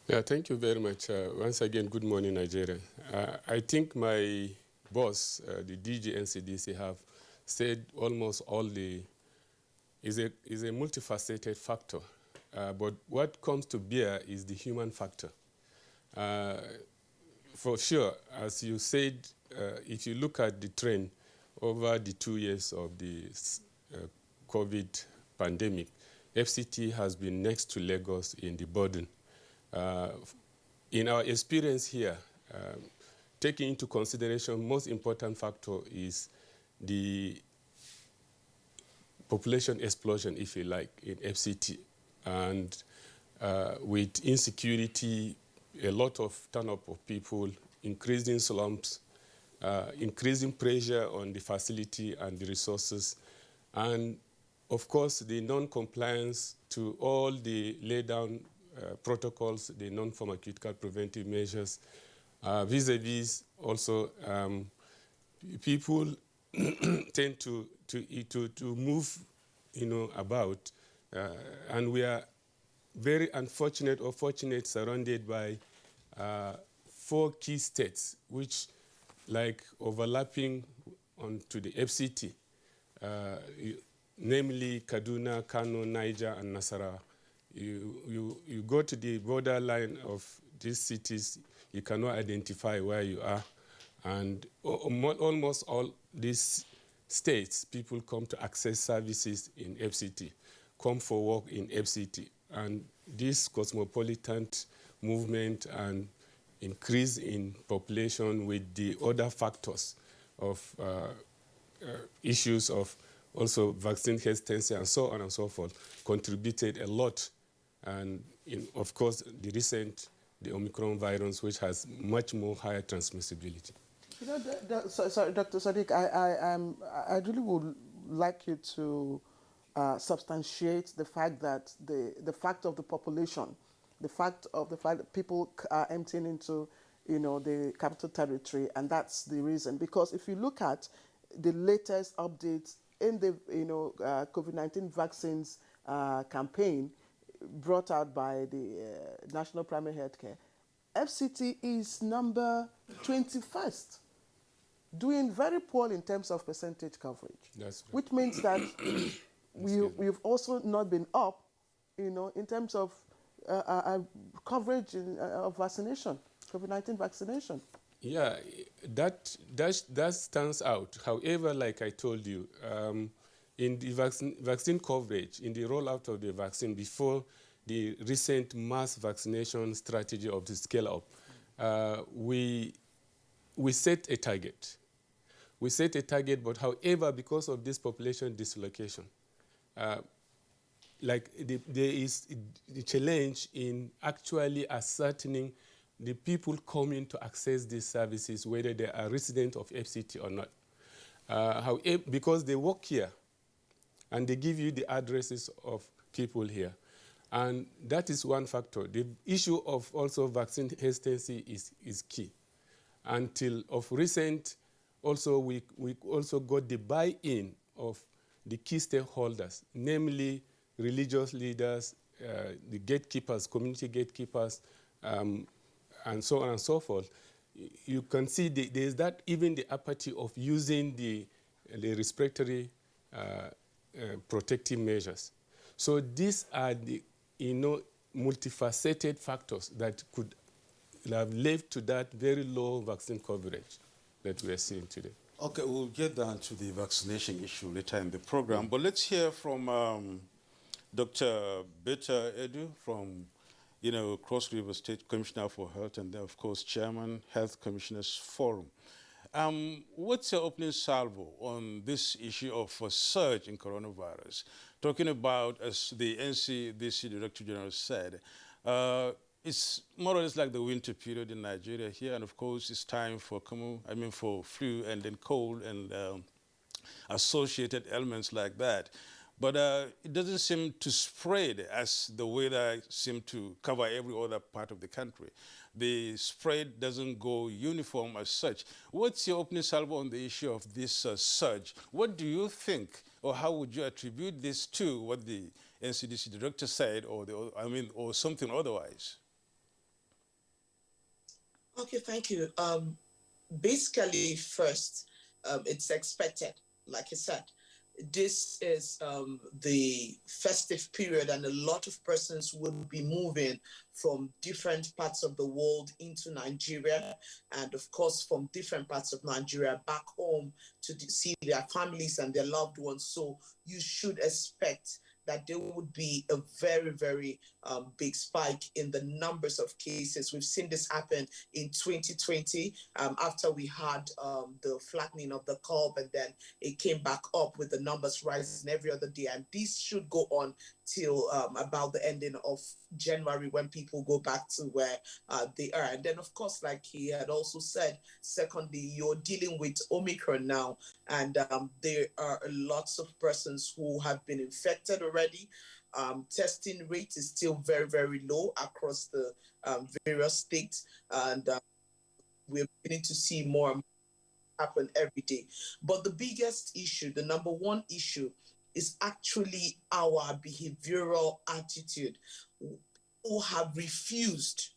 Yeah, thank you very much. Once again, good morning, Nigeria. I think my boss, the DG NCDC, have said almost all is a multifaceted factor. But what comes to bear is the human factor. For sure, as you said, if you look at the trend over the 2 years of the COVID pandemic, FCT has been next to Lagos in the burden. In our experience here, taking into consideration, most important factor is the population explosion, if you like, in FCT. And with insecurity, a lot of turn-up of people, increasing slums, increasing pressure on the facility and the resources, and of course the non-compliance to all the laid-down protocols, the non-pharmaceutical preventive measures, vis-a-vis also people tend to move, about, and we are very unfortunate or fortunate surrounded by 4 key states, which like overlapping onto the FCT, namely Kaduna, Kano, Niger, and Nasarawa. You go to the borderline of these cities, you cannot identify where you are. And almost all these states, people come to access services in FCT, come for work in FCT. And this cosmopolitan movement and increase in population with the other factors of issues of also vaccine hesitancy and so on and so forth contributed a lot. And of course, the Omicron virus, which has much more higher transmissibility. Sorry, Dr. Sadiq, I really would like you to substantiate the fact that the fact of the population, the fact that people are emptying into, the capital territory, and that's the reason. Because if you look at the latest updates in the, COVID-19 vaccines campaign brought out by the National Primary Healthcare, FCT is number 21st, doing very poor in terms of percentage coverage. That's right. Which means that we've also not been up, in terms of coverage of vaccination, COVID-19 vaccination. Yeah, that stands out. However, like I told you, in the vaccine coverage, in the rollout of the vaccine before the recent mass vaccination strategy of the scale-up, we set a target. We set a target, but however, because of this population dislocation, there is the challenge in actually ascertaining the people coming to access these services, whether they are residents of FCT or not. However, because they work here, and they give you the addresses of people here. And that is one factor. The issue of also vaccine hesitancy is key. Until of recent, also we also got the buy-in of the key stakeholders, namely religious leaders, the gatekeepers, community gatekeepers, and so on and so forth, you can see there's that even the apathy of using the respiratory protective measures. So these are the multifaceted factors that could have led to that very low vaccine coverage that we are seeing today. Okay, we'll get down to the vaccination issue later in the program, but let's hear from Dr. Beta Edu from, Cross River State Commissioner for Health, and then, of course, Chairman, Health Commissioners Forum. What's your opening salvo on this issue of a surge in coronavirus? Talking about, as the NCDC Director General said, it's more or less like the winter period in Nigeria here, and of course it's time for for flu and then cold and associated elements like that. But it doesn't seem to spread as the weather seems to cover every other part of the country. The spread doesn't go uniform as such. What's your opening salvo on the issue of this surge? What do you think, or how would you attribute this to what the NCDC director said, or something otherwise? Okay, thank you. Basically, first, it's expected, like I said. This is the festive period, and a lot of persons would be moving from different parts of the world into Nigeria, and of course from different parts of Nigeria back home to see their families and their loved ones. So you should expect that there would be a very, very big spike in the numbers of cases. We've seen this happen in 2020 after we had the flattening of the curve, and then it came back up with the numbers rising every other day. And this should go on till about the ending of January, when people go back to where they are. And then, of course, like he had also said, secondly, you're dealing with Omicron now, and there are lots of persons who have been infected already. Testing rate is still very, very low across the various states, and we're beginning to see more happen every day. But the biggest issue, the number one issue, is actually our behavioral attitude. People have refused,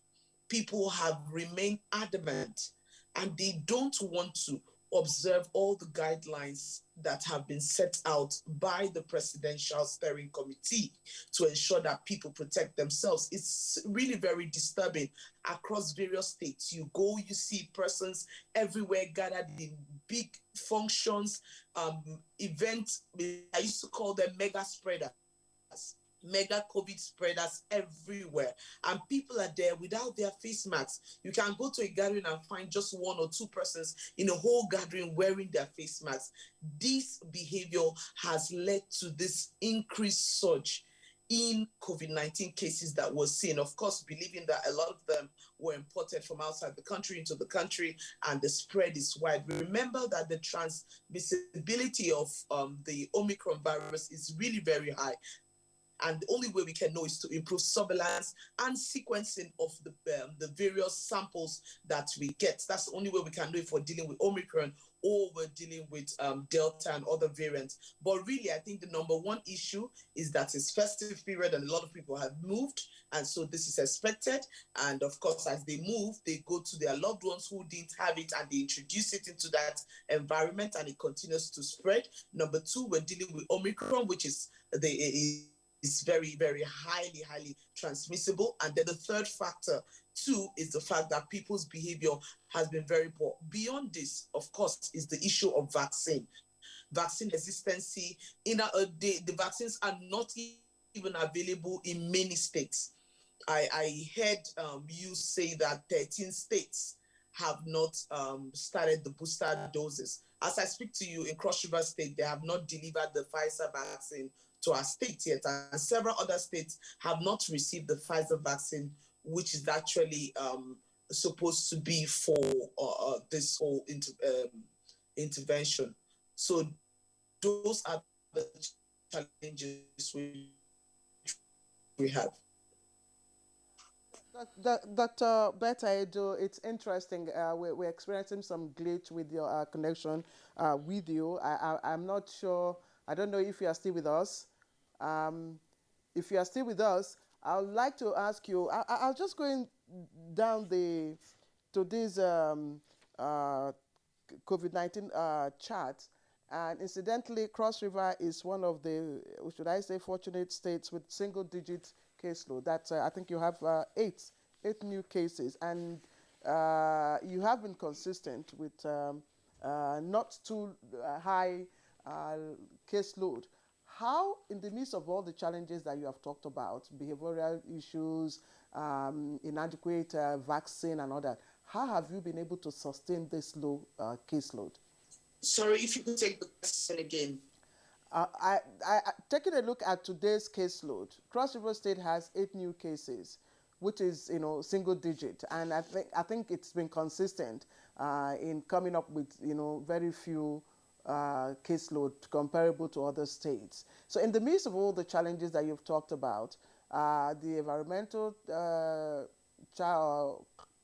people have remained adamant, and they don't want to observe all the guidelines that have been set out by the Presidential Steering Committee to ensure that people protect themselves. It's really very disturbing across various states. You go, you see persons everywhere gathered in big functions, events. I used to call them mega spreaders. Mega COVID spreaders everywhere, and people are there without their face masks. You can go to a gathering and find just one or two persons in a whole gathering wearing their face masks. This behavior has led to this increased surge in COVID-19 cases that we're seeing. Of course, believing that a lot of them were imported from outside the country into the country, and the spread is wide. Remember that the transmissibility of the Omicron virus is really very high. And the only way we can know is to improve surveillance and sequencing of the various samples that we get. That's the only way we can know if we're dealing with Omicron or we're dealing with Delta and other variants. But really, I think the number one issue is that it's festive period and a lot of people have moved. And so this is expected. And of course, as they move, they go to their loved ones who didn't have it, and they introduce it into that environment, and it continues to spread. Number two, we're dealing with Omicron, which is is very, very highly transmissible. And then the third factor, too, is the fact that people's behavior has been very poor. Beyond this, of course, is the issue of vaccine hesitancy. The vaccines are not even available in many states. I heard you say that 13 states have not started the booster doses. As I speak to you, in Cross River State, they have not delivered the Pfizer vaccine to our state yet, and several other states have not received the Pfizer vaccine, which is actually supposed to be for this whole intervention. So those are the challenges we have. Dr. Beta Edu, it's interesting. We're experiencing some glitch with your connection with you. I'm not sure. I don't know if you are still with us. If you are still with us, I would like to ask you, I'll just go down to this COVID-19 chart, and incidentally, Cross River is one of the, should I say, fortunate states with single-digit caseload. That I think you have eight new cases, and you have been consistent with not too high caseload. How, in the midst of all the challenges that you have talked about, behavioral issues, inadequate vaccine and all that, how have you been able to sustain this low caseload? Sorry, if you could take the question again. Taking a look at today's caseload, Cross River State has 8 new cases, which is, single digit, and I think it's been consistent in coming up with, very few caseload comparable to other states. So in the midst of all the challenges that you've talked about, the environmental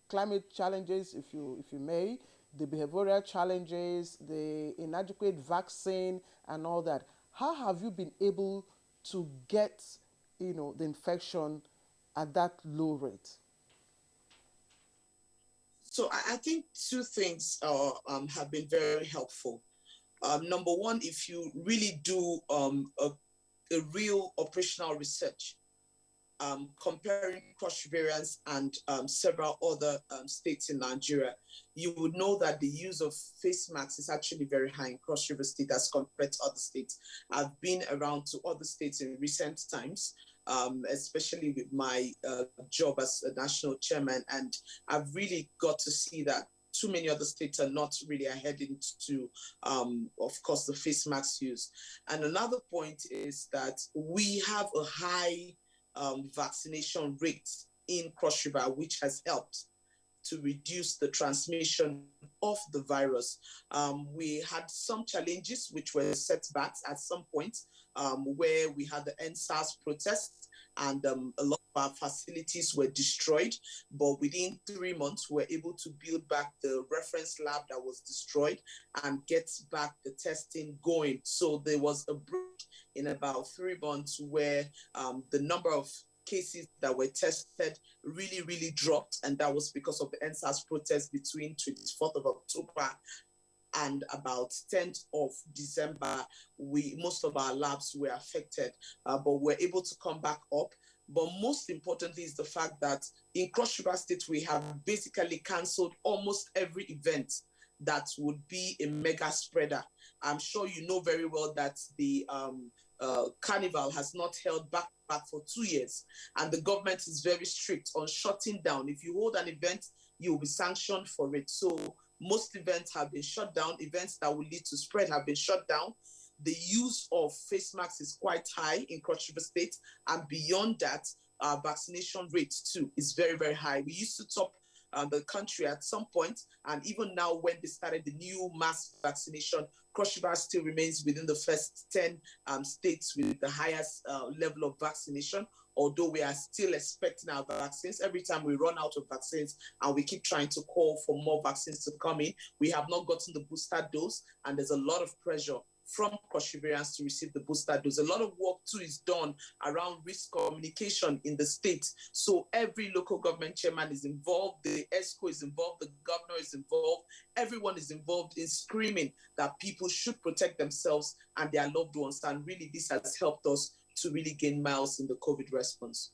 climate challenges, if you may, the behavioral challenges, the inadequate vaccine and all that, how have you been able to get, the infection at that low rate? So I think two things have been very helpful. Number one, if you really do a real operational research, comparing Cross Riverians and several other states in Nigeria, you would know that the use of face masks is actually very high in Cross River State as compared to other states. I've been around to other states in recent times, especially with my job as a national chairman, and I've really got to see that too many other states are not really ahead into, of course, the face mask use. And another point is that we have a high vaccination rate in Cross River, which has helped to reduce the transmission of the virus. We had some challenges which were setbacks at some point, where we had the NSAS protests and a lot of our facilities were destroyed, but within 3 months, we were able to build back the reference lab that was destroyed and get back the testing going. So there was a break in about 3 months where the number of cases that were tested really dropped, and that was because of the NSAS protest between 24th of October and about 10th of December. Most of our labs were affected, but we're able to come back up. But most importantly is the fact that in Cross River State, we have basically cancelled almost every event that would be a mega spreader. I'm sure you know very well that the carnival has not held back for 2 years, and the government is very strict on shutting down. If you hold an event, you will be sanctioned for it. So most events have been shut down. Events that will lead to spread have been shut down. The use of face masks is quite high in Cross River State, and beyond that, our vaccination rate too is very high. We used to top the country at some point, and even now when they started the new mass vaccination, Cross River still remains within the first 10 states with the highest level of vaccination, although we are still expecting our vaccines. Every time we run out of vaccines and we keep trying to call for more vaccines to come in, we have not gotten the booster dose, and there's a lot of pressure from Cross Riverians to receive the booster dose. A lot of work too is done around risk communication in the state. So every local government chairman is involved, the ESCO is involved, the governor is involved, everyone is involved in screaming that people should protect themselves and their loved ones. And really this has helped us to really gain miles in the COVID response.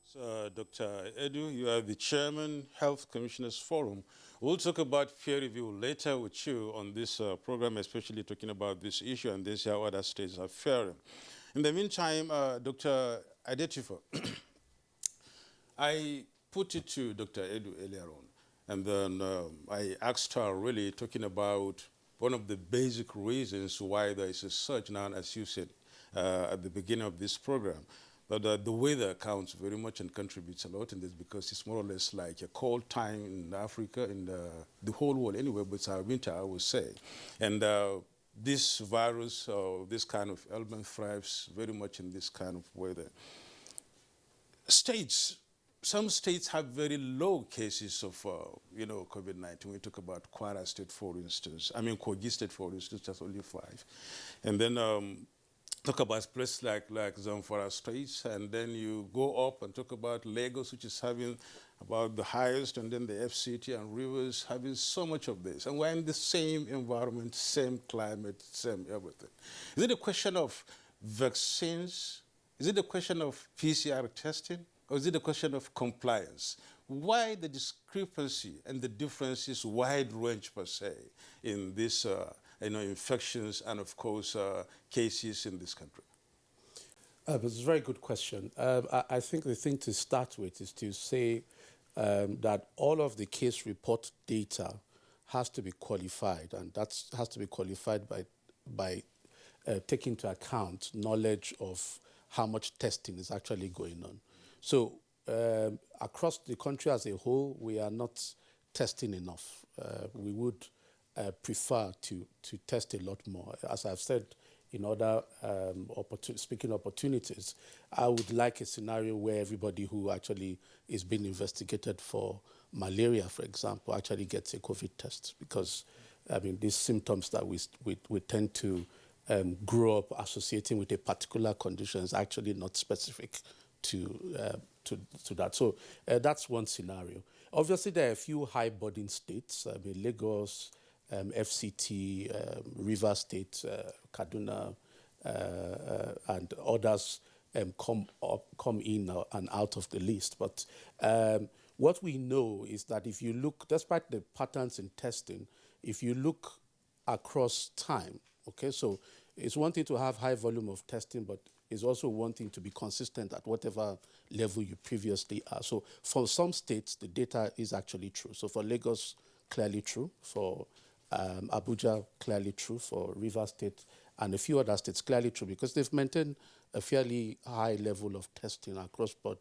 So, Dr. Edu, you are the Chairman, Health Commissioners Forum. We'll talk about peer review later with you on this program, especially talking about this issue and this how other states are faring. In the meantime, Dr. Adetifa, I put it to Dr. Edu earlier on, and then I asked her really talking about one of the basic reasons why there is a surge now, as you said at the beginning of this program. But the weather counts very much and contributes a lot in this, because it's more or less like a cold time in Africa, in the whole world anyway, but it's our winter, I would say. And this virus, this kind of element thrives very much in this kind of weather. Some states have very low cases of, COVID-19. We talk about Kwara State, for instance. I mean, Kogi State, for instance, that's only 5. And then talk about places like Zamfara states, and then you go up and talk about Lagos, which is having about the highest, and then the FCT and rivers having so much of this. And we're in the same environment, same climate, same everything. Is it a question of vaccines? Is it a question of PCR testing? Or is it a question of compliance? Why the discrepancy and the differences wide range per se in this infections and of course cases in this country? It's a very good question. I think the thing to start with is to say that all of the case report data has to be qualified, and that has to be qualified by taking into account knowledge of how much testing is actually going on. So across the country as a whole, we are not testing enough. We would prefer to test a lot more. As I've said in other speaking opportunities, I would like a scenario where everybody who actually is being investigated for malaria, for example, actually gets a COVID test, because I mean these symptoms that we tend to grow up associating with a particular condition is actually not specific to that. So that's one scenario. Obviously, there are a few high burden states. I mean, Lagos, FCT, Rivers State, Kaduna, and others come in and out of the list. But what we know is that if you look, despite the patterns in testing, if you look across time, okay, so it's one thing to have high volume of testing, but it's also one thing to be consistent at whatever level you previously are. So for some states, the data is actually true. So for Lagos, clearly true. For Abuja, clearly true. For Rivers State and a few other states, clearly true, because they've maintained a fairly high level of testing across board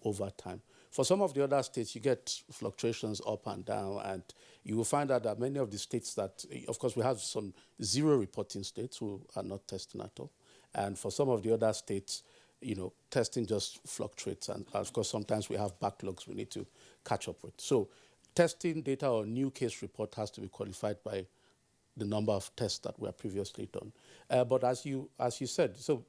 over time. For some of the other states, you get fluctuations up and down, and you will find out that many of the states that, of course, we have some zero reporting states who are not testing at all. And for some of the other states, you know, testing just fluctuates. And of course, sometimes we have backlogs we need to catch up with. So testing data or new case report has to be qualified by the number of tests that were previously done. But as you said, so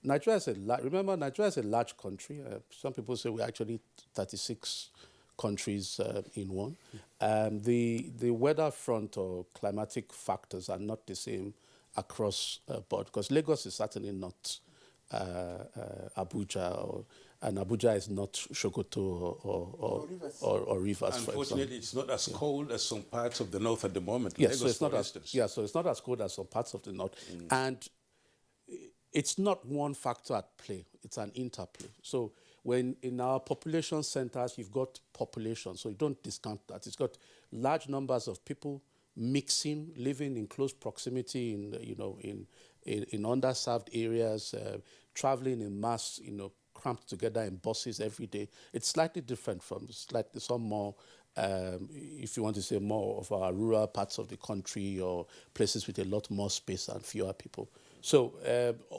Nigeria is remember, Nigeria is a large country. Some people say we're actually 36 countries in one. The weather front or climatic factors are not the same across board, because Lagos is certainly not Abuja, and Abuja is not Sokoto or Rivers. Unfortunately, it's not as cold as some parts of the north at the moment. Yes, Lagos, so it's not as cold as some parts of the north. And it's not one factor at play, it's an interplay. So when in our population centers, you've got population, so you don't discount that. It's got large numbers of people mixing, living in close proximity in underserved areas, traveling in mass, cramped together in buses every day. It's slightly different from some more, if you want to say, more of our rural parts of the country or places with a lot more space and fewer people. So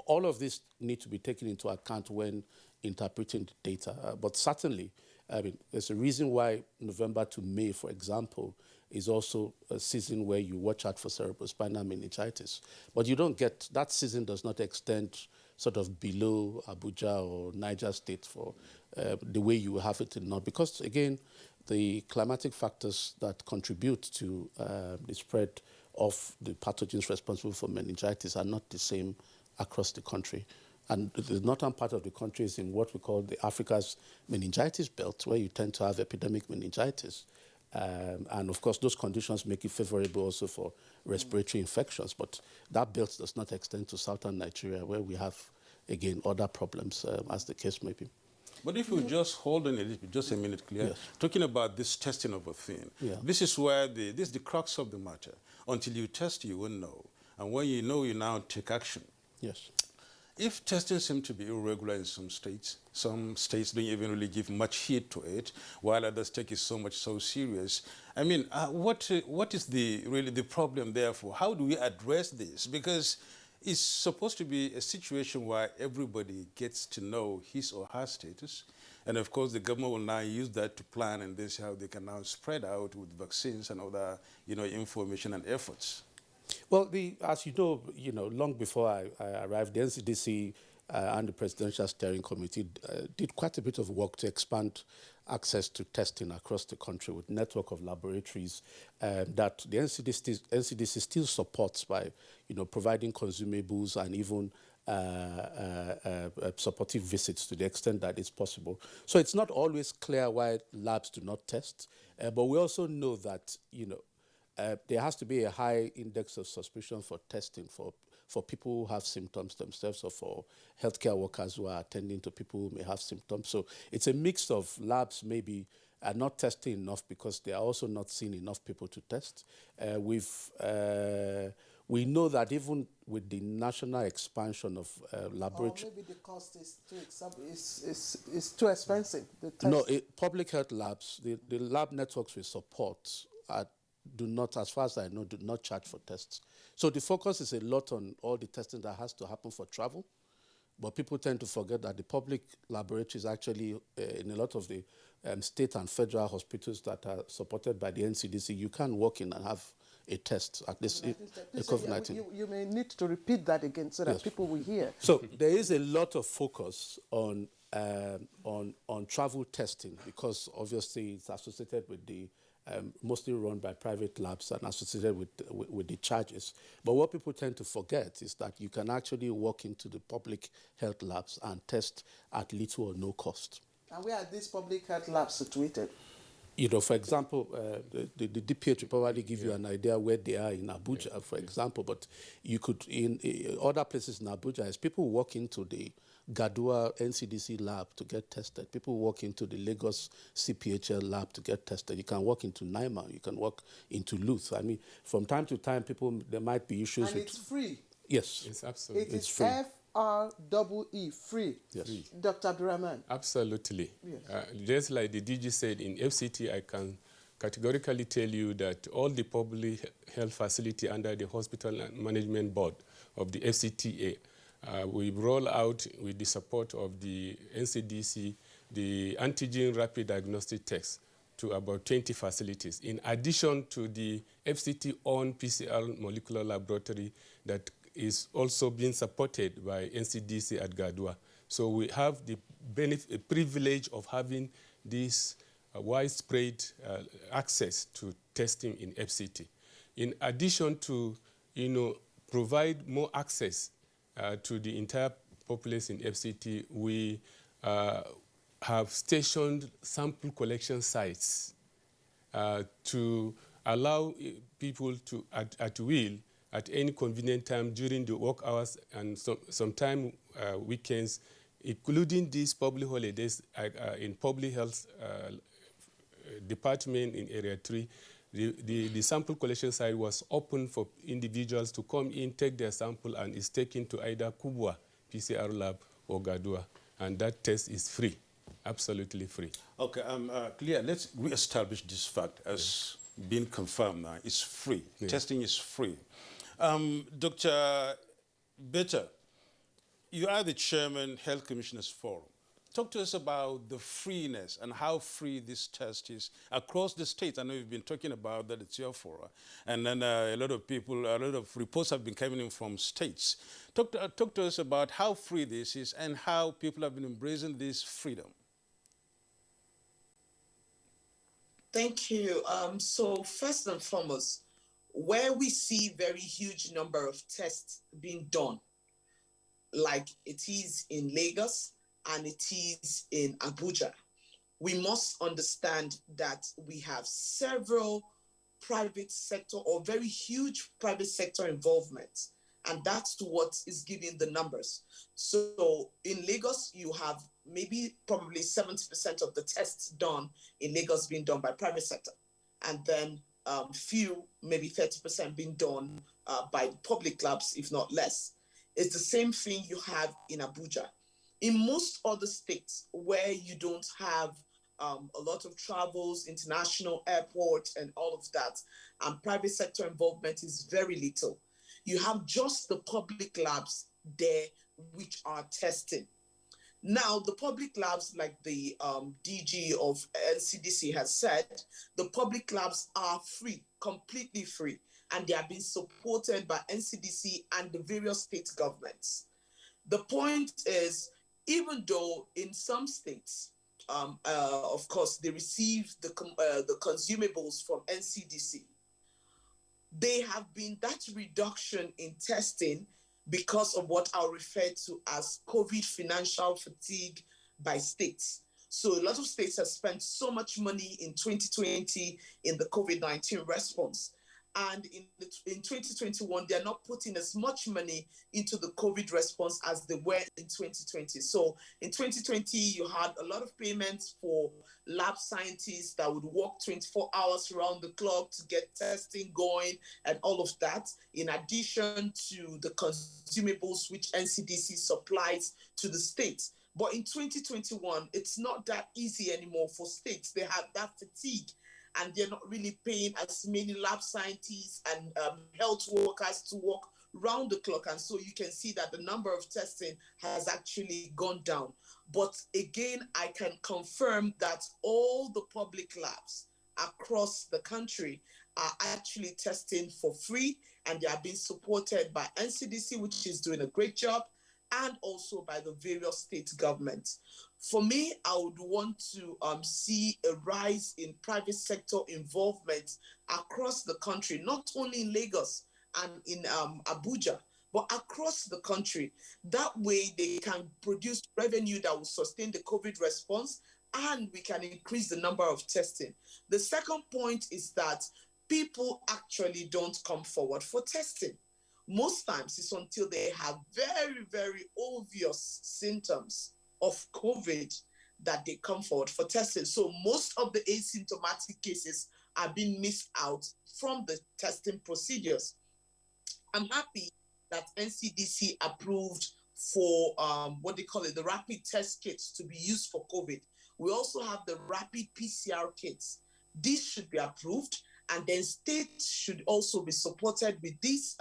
all of this need to be taken into account when interpreting the data. But certainly, I mean, there's a reason why November to May, for example, is also a season where you watch out for cerebrospinal meningitis. But you don't get, that season does not extend sort of below Abuja or Niger State for the way you have it in North. Because again, the climatic factors that contribute to the spread of the pathogens responsible for meningitis are not the same across the country. And the northern part of the country is in what we call the Africa's meningitis belt, where you tend to have epidemic meningitis. And of course, those conditions make it favorable also for respiratory infections. But that belt does not extend to southern Nigeria, where we have, again, other problems, as the case may be. But if you just hold on a little bit, just a minute, Clear, yes. Talking about this testing of a thing, this is where this is the crux of the matter. Until you test, you won't know. And when you know, you now take action. Yes. If testing seems to be irregular in some states don't even really give much heed to it, while others take it so serious. I mean, what is really the problem therefore? How do we address this? Because it's supposed to be a situation where everybody gets to know his or her status. And of course, the government will now use that to plan and then see how they can now spread out with vaccines and other, information and efforts. Well, as you know, long before I arrived, the NCDC and the Presidential Steering Committee did quite a bit of work to expand access to testing across the country with network of laboratories that the NCDC still supports by, providing consumables and even supportive visits to the extent that it's possible. So it's not always clear why labs do not test, but we also know that, there has to be a high index of suspicion for testing for people who have symptoms themselves or for healthcare workers who are attending to people who may have symptoms. So it's a mix of labs maybe are not testing enough because they are also not seeing enough people to test. We know that even with the national expansion of laboratory... Or maybe the cost is too expensive. The test. No, public health labs, the lab networks we support do not, as far as I know, do not charge for tests. So the focus is a lot on all the testing that has to happen for travel, but people tend to forget that the public laboratories actually, in a lot of the state and federal hospitals that are supported by the NCDC, you can walk in and have a test, at least COVID-19. You may need to repeat that again so that people will hear. So there is a lot of focus on travel testing because obviously it's associated with the mostly run by private labs and associated with the charges. But what people tend to forget is that you can actually walk into the public health labs and test at little or no cost. And where are these public health labs situated? For example, the DPH will probably give you an idea where they are in Abuja, for example, but you could, in other places in Abuja, as people walk into the Gadua NCDC lab to get tested, people walk into the Lagos CPHL lab to get tested. You can walk into Naima, you can walk into Luth. I mean, from time to time, there might be issues and with... it's free. Yes. It's absolutely. It's free. FREE, free. Yes. Free. Dr. Abdurrahman. Absolutely. Yes. Just like the DG said, in FCT, I can categorically tell you that all the public health facility under the Hospital Management Board of the FCTA, we roll out with the support of the NCDC, the antigen rapid diagnostic test to about 20 facilities, in addition to the FCT-owned PCR molecular laboratory that is also being supported by NCDC at Gadua. So we have the privilege of having this widespread access to testing in FCT. In addition to, provide more access to the entire population in FCT, we have stationed sample collection sites to allow people to, at will, at any convenient time during the work hours and sometime weekends, including these public holidays in public health department in Area 3, the sample collection site was open for individuals to come in, take their sample, and is taken to either Kubwa PCR lab or Gadua. And that test is free, absolutely free. Okay, Clear, let's re-establish this fact as being confirmed now. It's free. Yeah. Testing is free. Dr. Beta, you are the chairman, Health Commissioners Forum. Talk to us about the freeness and how free this test is across the states. I know you've been talking about that, it's your forum. And then a lot of reports have been coming in from states. Talk to us about how free this is and how people have been embracing this freedom. Thank you. So first and foremost, where we see very huge number of tests being done, like it is in Lagos, and it is in Abuja, we must understand that we have several private sector or very huge private sector involvement, and that's what is giving the numbers. So in Lagos, you have probably 70% of the tests done in Lagos being done by private sector, and then few, maybe 30% being done by public labs, if not less. It's the same thing you have in Abuja. In most other states where you don't have a lot of travels, international airports and all of that, and private sector involvement is very little. You have just the public labs there which are testing. Now, the public labs, like the DG of NCDC has said, the public labs are free, completely free. and they are being supported by NCDC and the various state governments. The point is, even though in some states, of course, they receive the consumables from NCDC, there have been that reduction in testing because of what I'll refer to as COVID financial fatigue by states. So a lot of states have spent so much money in 2020 in the COVID-19 response. And in 2021, they're not putting as much money into the COVID response as they were in 2020. So in 2020, you had a lot of payments for lab scientists that would work 24 hours around the clock to get testing going and all of that, in addition to the consumables which NCDC supplies to the states. But in 2021, it's not that easy anymore for states. They have that fatigue, and they're not really paying as many lab scientists and health workers to work round the clock. And so you can see that the number of testing has actually gone down. But again, I can confirm that all the public labs across the country are actually testing for free, and they are being supported by NCDC, which is doing a great job, and also by the various state governments. For me, I would want to see a rise in private sector involvement across the country, not only in Lagos and in Abuja, but across the country. That way they can produce revenue that will sustain the COVID response, and we can increase the number of testing. The second point is that people actually don't come forward for testing. Most times it's until they have very, very obvious symptoms of COVID that they come forward for testing. So most of the asymptomatic cases are being missed out from the testing procedures. I'm happy that NCDC approved for what they call it, the rapid test kits to be used for COVID. We also have the rapid PCR kits. These should be approved, and then states should also be supported with these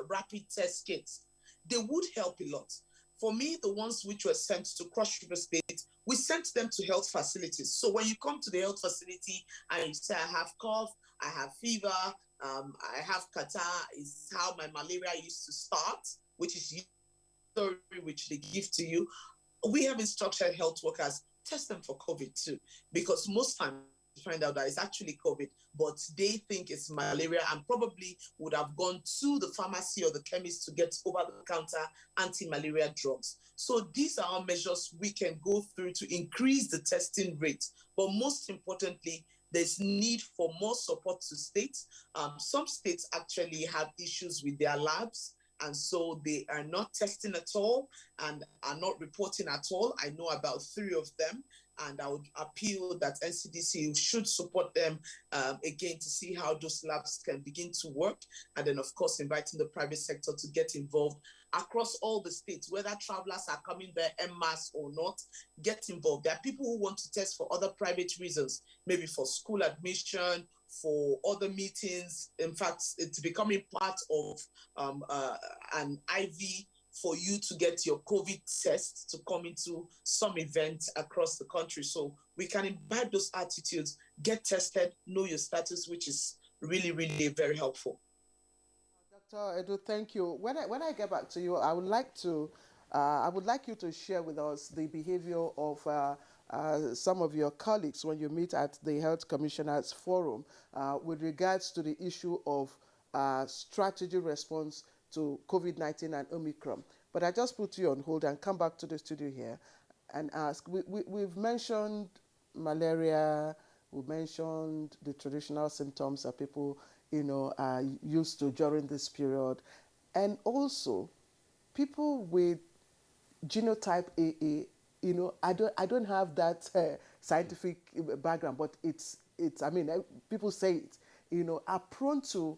rapid test kits. They would help a lot. For me, the ones which were sent to Cross River State, we sent them to health facilities. So when you come to the health facility and you say, I have cough, I have fever, I have catarrh, is how my malaria used to start, which is the story which they give to you. We have instructed health workers, test them for COVID too, because most times find out that it's actually COVID, but they think it's malaria and probably would have gone to the pharmacy or the chemist to get over-the-counter anti-malaria drugs. So these are our measures we can go through to increase the testing rate. But most importantly, there's need for more support to states. Some states actually have issues with their labs, and so they are not testing at all and are not reporting at all. I know about 3 of them, and I would appeal that NCDC should support them again to see how those labs can begin to work. And then, of course, inviting the private sector to get involved across all the states, whether travelers are coming there en masse or not, get involved. There are people who want to test for other private reasons, maybe for school admission, for other meetings. In fact, it's becoming part of an IV for you to get your COVID test to come into some events across the country. So we can imbibe those attitudes, get tested, know your status, which is really, really very helpful. Dr. Edu, thank you. When I get back to you, I would like you to share with us the behavior of some of your colleagues when you meet at the Health Commissioners Forum with regards to the issue of strategy response to COVID-19 and Omicron. But I just put you on hold and come back to the studio here and ask, we've mentioned malaria, we mentioned the traditional symptoms that people, are used to during this period. And also, people with genotype AA, I don't have that scientific background, but it's people say it, are prone to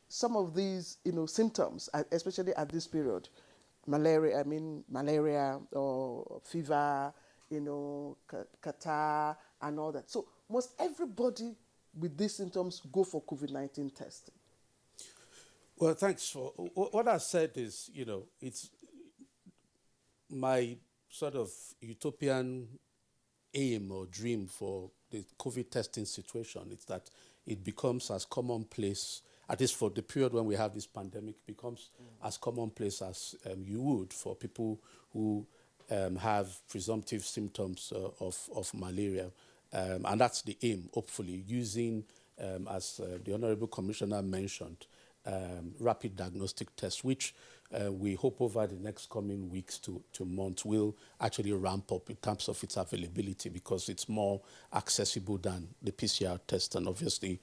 some of these, symptoms, especially at this period. Malaria or fever, catarrh and all that. So must everybody with these symptoms go for COVID-19 testing? Well, thanks for what I said is, it's my sort of utopian aim or dream for the COVID testing situation. It's that it becomes as commonplace at least for the period when we have this pandemic, becomes as commonplace as you would for people who have presumptive symptoms of malaria. And that's the aim, hopefully, using, as the Honorable Commissioner mentioned, rapid diagnostic tests, which we hope over the next coming weeks to months will actually ramp up in terms of its availability, because it's more accessible than the PCR test, and obviously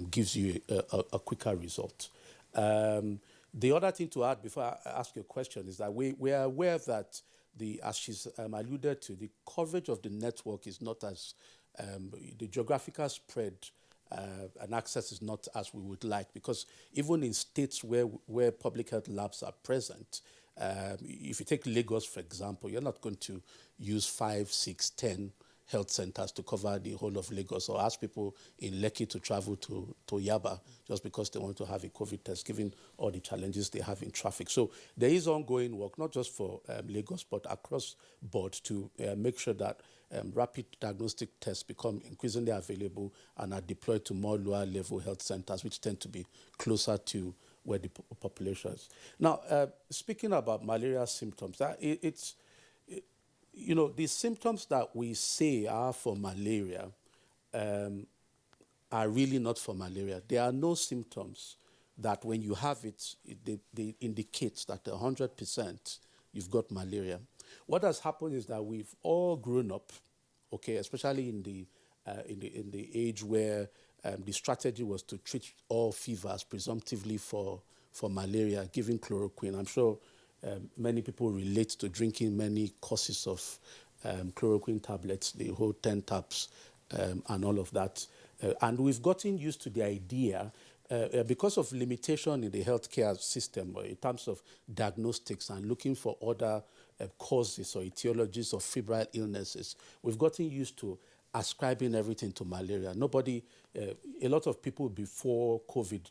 gives you a quicker result. The other thing to add before I ask you a question is that we are aware that as she's alluded to, the coverage of the network is not as, the geographical spread and access is not as we would like, because even in states where public health labs are present, if you take Lagos, for example, you're not going to use 5, 6, 10 health centers to cover the whole of Lagos, or ask people in Lekki to travel to Yaba just because they want to have a COVID test, given all the challenges they have in traffic. So there is ongoing work, not just for Lagos, but across board, to make sure that rapid diagnostic tests become increasingly available and are deployed to more lower level health centers, which tend to be closer to where the population is. Now, speaking about malaria symptoms, you know, the symptoms that we say are for malaria are really not for malaria. There are no symptoms that when you have it, they indicate that 100% you've got malaria. What has happened is that we've all grown up, okay, especially in the age where the strategy was to treat all fevers presumptively for malaria, giving chloroquine. I'm sure many people relate to drinking many courses of chloroquine tablets, the whole 10 taps and all of that. And we've gotten used to the idea, because of limitation in the healthcare system in terms of diagnostics and looking for other causes or etiologies of febrile illnesses, we've gotten used to ascribing everything to malaria. A lot of people before COVID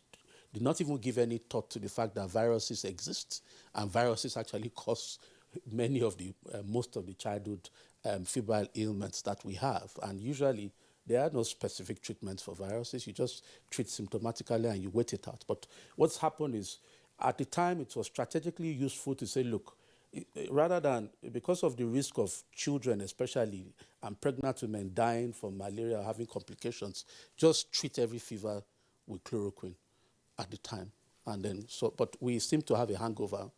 did not even give any thought to the fact that viruses exist, and viruses actually cause most of the childhood febrile ailments that we have. And usually there are no specific treatments for viruses. You just treat symptomatically and you wait it out. But what's happened is, at the time, it was strategically useful to say, look, rather than, because of the risk of children especially and pregnant women dying from malaria or having complications, just treat every fever with chloroquine at the time. And then, but we seem to have a hangover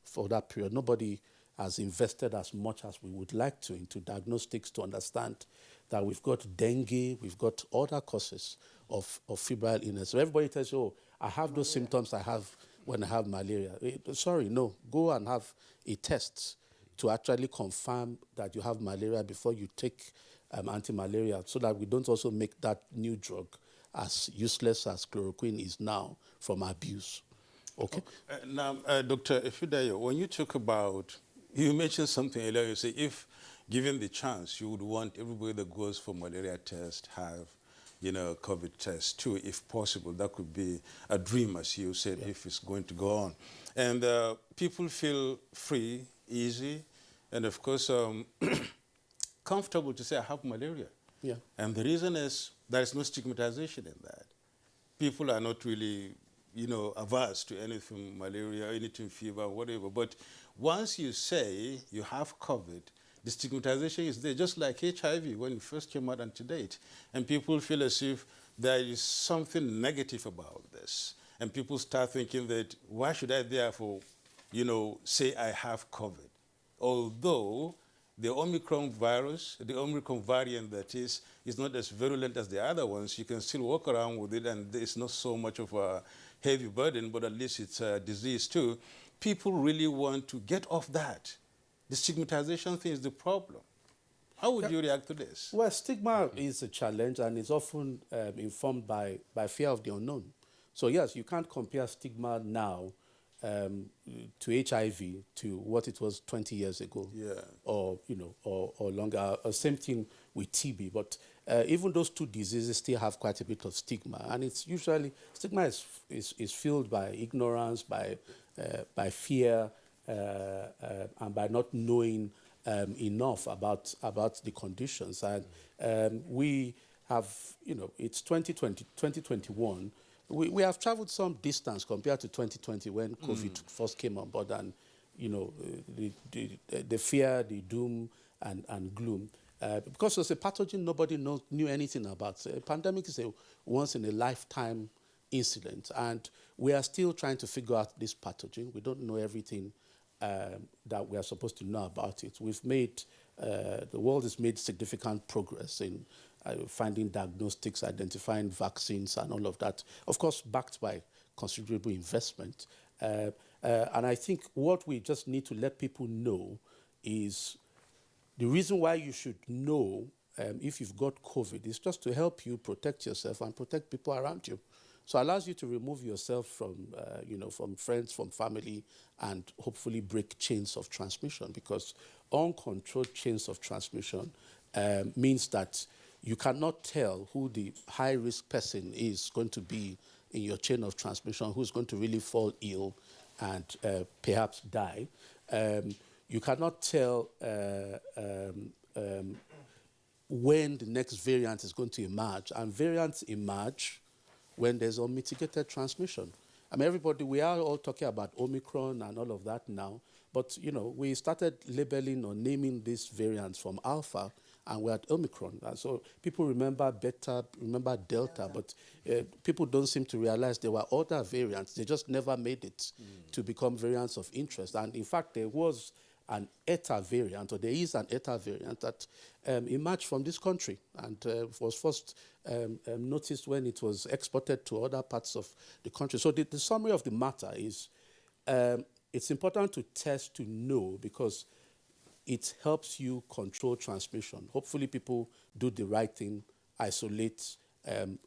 for that period. Nobody has invested as much as we would like to into diagnostics to understand that we've got dengue, we've got other causes of febrile illness. So everybody tells you, oh, I have those symptoms I have when I have malaria. Sorry, no. Go and have a test to actually confirm that you have malaria before you take anti-malaria, so that we don't also make that new drug as useless as chloroquine is now from abuse. Okay? Now, Dr. Ifidayo, when you talk about, you mentioned something earlier, you say if given the chance, you would want everybody that goes for malaria test have, you know, COVID test too, if possible. That could be a dream, as you said, if it's going to go on. And people feel free, easy, and of course, comfortable to say, I have malaria. Yeah. And the reason is there is no stigmatization in that. People are not really, you know, averse to anything malaria, anything fever, whatever. But once you say you have COVID, the stigmatization is there, just like HIV when it first came out and to date. And people feel as if there is something negative about this. And people start thinking that, why should I therefore, you know, say I have COVID? Although the Omicron virus, the Omicron variant that is not as virulent as the other ones, you can still walk around with it and it's not so much of a heavy burden, but at least it's a disease too. People really want to get off that. The stigmatization thing is the problem. How would you react to this? Well, stigma is a challenge, and it's often informed by fear of the unknown. So yes, you can't compare stigma now to HIV to what it was 20 years ago, or or longer. Same thing with TB. But even those two diseases still have quite a bit of stigma, and it's usually stigma is fueled by ignorance, by fear, and by not knowing enough about the conditions. And we have, it's 2020, 2021. We have traveled some distance compared to 2020 when COVID first came on board, and the fear, the doom, and gloom. Because it's a pathogen nobody knew anything about. A pandemic is a once-in-a-lifetime incident, and we are still trying to figure out this pathogen. We don't know everything that we are supposed to know about it. The world has made significant progress in finding diagnostics, identifying vaccines, and all of that, of course, backed by considerable investment. And I think what we just need to let people know is the reason why you should know if you've got COVID is just to help you protect yourself and protect people around you. So it allows you to remove yourself from, from friends, from family, and hopefully break chains of transmission, because uncontrolled chains of transmission means that you cannot tell who the high-risk person is going to be in your chain of transmission, who's going to really fall ill and perhaps die. You cannot tell when the next variant is going to emerge, and variants emerge when there's unmitigated transmission. I mean, we are all talking about Omicron and all of that now, but, we started labeling or naming these variants from Alpha, and we're at Omicron. And so people remember Beta, remember Delta, but people don't seem to realize there were other variants. They just never made it to become variants of interest. And in fact, there was an Eta variant, or there is an Eta variant that emerged from this country and was first noticed when it was exported to other parts of the country. So the summary of the matter is it's important to test to know, because it helps you control transmission. Hopefully people do the right thing, isolate,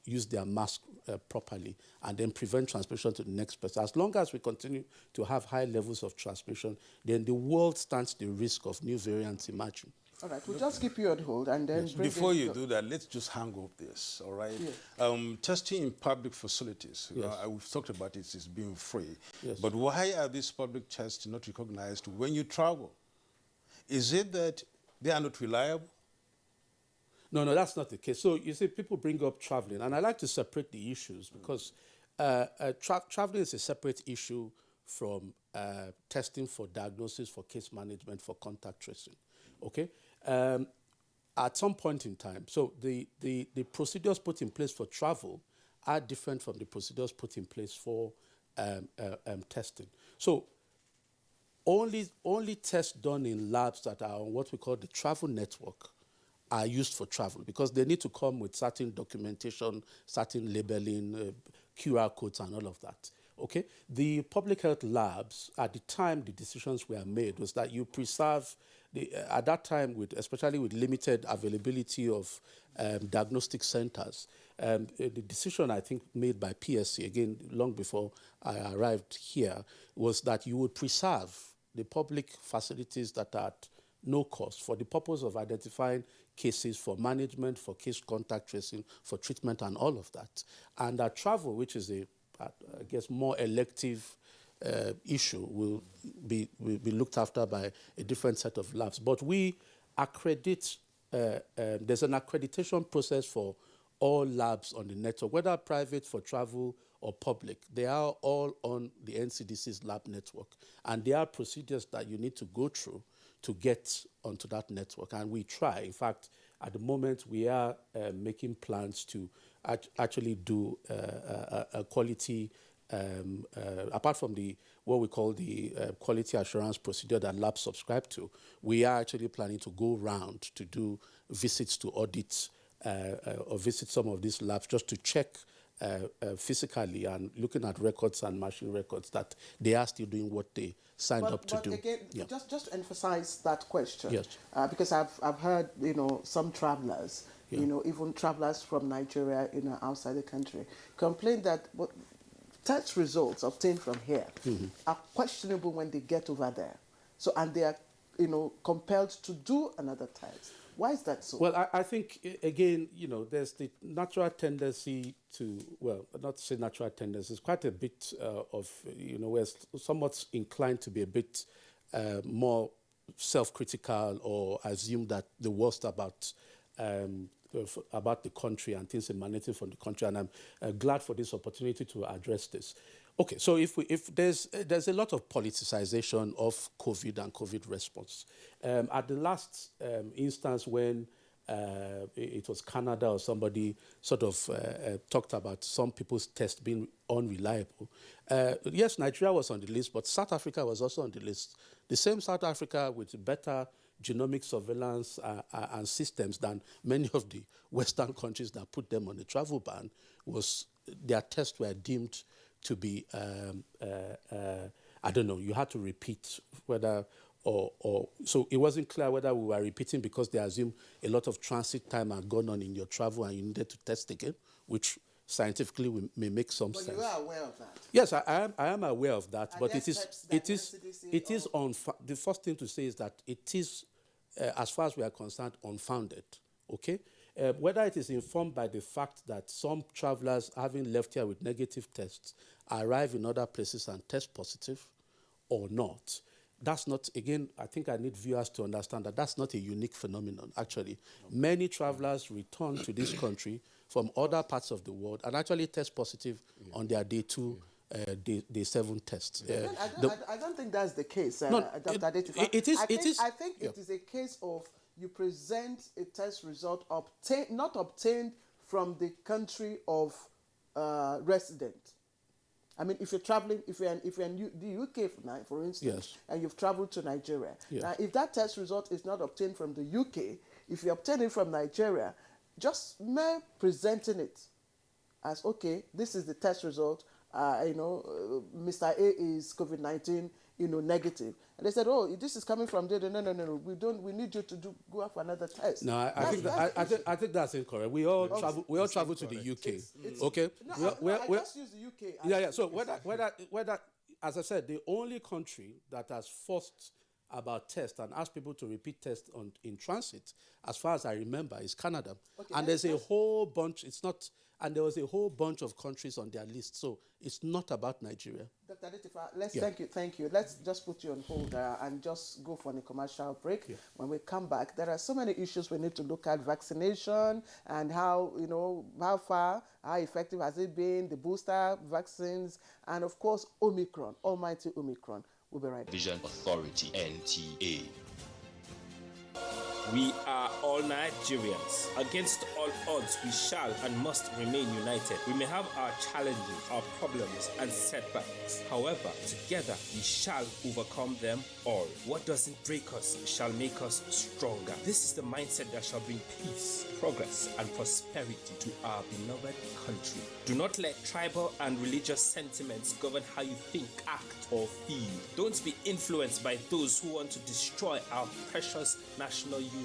use their mask properly, and then prevent transmission to the next person. As long as we continue to have high levels of transmission, then the world stands the risk of new variants emerging. All right, we'll just keep you on hold and then... Yes. Before you do that, let's just hang up this, all right? Yes. Testing in public facilities, we've talked about it as being free. Yes. But why are these public tests not recognized when you travel? Is it that they are not reliable? No, that's not the case. So you see, people bring up traveling, and I like to separate the issues, because traveling is a separate issue from testing for diagnosis, for case management, for contact tracing. Okay? At some point in time, so the procedures put in place for travel are different from the procedures put in place for testing. So only tests done in labs that are on what we call the travel network are used for travel, because they need to come with certain documentation, certain labeling, QR codes, and all of that. Okay? The public health labs, at the time the decisions were made, was that you preserve, at that time, especially with limited availability of diagnostic centers, the decision, I think, made by PSC, again, long before I arrived here, was that you would preserve the public facilities that are at no cost for the purpose of identifying cases, for management, for case contact tracing, for treatment, and all of that. And travel, which is I guess, more elective issue, will be looked after by a different set of labs. But we accredit, there's an accreditation process for all labs on the network, whether private for travel or public. They are all on the NCDC's lab network. And there are procedures that you need to go through to get onto that network. And we try. In fact, at the moment, we are making plans to actually do a quality, apart from what we call the quality assurance procedure that labs subscribe to, we are actually planning to go round to do visits to audit or visit some of these labs just to check physically and looking at records and machine records that they are still doing what they signed up to do. But again, just to emphasize that question, yes. Because I've heard, some travelers, even travelers from Nigeria, outside the country, complain that test results obtained from here are questionable when they get over there. So, and they are, compelled to do another test. Why is that so? Well, I think, again, there's the natural tendency to, well, not to say natural tendency, it's quite a bit of, we're somewhat inclined to be a bit more self-critical or assume that the worst about about the country and things emanating from the country, and I'm glad for this opportunity to address this. Okay, so if there's a lot of politicization of COVID and COVID response. At the last instance when it was Canada or somebody sort of talked about some people's tests being unreliable. Yes, Nigeria was on the list, but South Africa was also on the list. The same South Africa with better genomic surveillance and systems than many of the Western countries that put them on the travel ban, their tests were deemed to be, I don't know, you had to repeat whether, so it wasn't clear whether we were repeating because they assumed a lot of transit time had gone on in your travel and you needed to test again, which scientifically may make some sense. But you are aware of that? Yes, I am aware of that, but the first thing to say is that it is, as far as we are concerned, unfounded, okay? Whether it is informed by the fact that some travelers having left here with negative tests arrive in other places and test positive or not, that's not, again, I think I need viewers to understand that that's not a unique phenomenon, actually. Many travelers return to this country from other parts of the world and actually test positive on their day 2, day 7 tests. I don't think that's the case, Dr. Adetifa. I think it is a case of you present a test result not obtained from the country of resident. I mean, if you're traveling, if you're in the UK, for instance, and you've traveled to Nigeria, now if that test result is not obtained from the UK, if you obtain it from Nigeria, just mere presenting it as, okay, this is the test result, Mr. A is COVID-19, negative. And they said, oh, this is coming from there. No, we need you to go up for another test. No, I think that's incorrect. We all travel to the UK. Okay? I just use the UK. So whether, as I said, the only country that has forced about tests and asked people to repeat tests in transit, as far as I remember, is Canada. Okay, and there's a whole bunch, and there was a whole bunch of countries on their list. So it's not about Nigeria. Dr. Adetifa, thank you. Let's just put you on hold and just go for a commercial break. Yeah. When we come back, there are so many issues we need to look at: vaccination and how effective has it been, the booster vaccines, and of course, Omicron, almighty Omicron. We'll be right back. Vision Authority, NTA. We are all Nigerians. Against all odds, we shall and must remain united. We may have our challenges, our problems, and setbacks. However, together we shall overcome them all. What doesn't break us shall make us stronger. This is the mindset that shall bring peace, progress, and prosperity to our beloved country. Do not let tribal and religious sentiments govern how you think, act, or feel. Don't be influenced by those who want to destroy our precious national unity.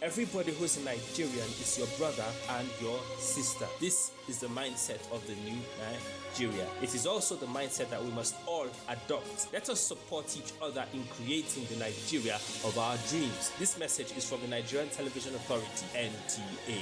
Everybody who's a Nigerian is your brother and your sister. This is the mindset of the new Nigeria. It is also the mindset that we must all adopt. Let us support each other in creating the Nigeria of our dreams. This message is from the Nigerian Television Authority, NTA.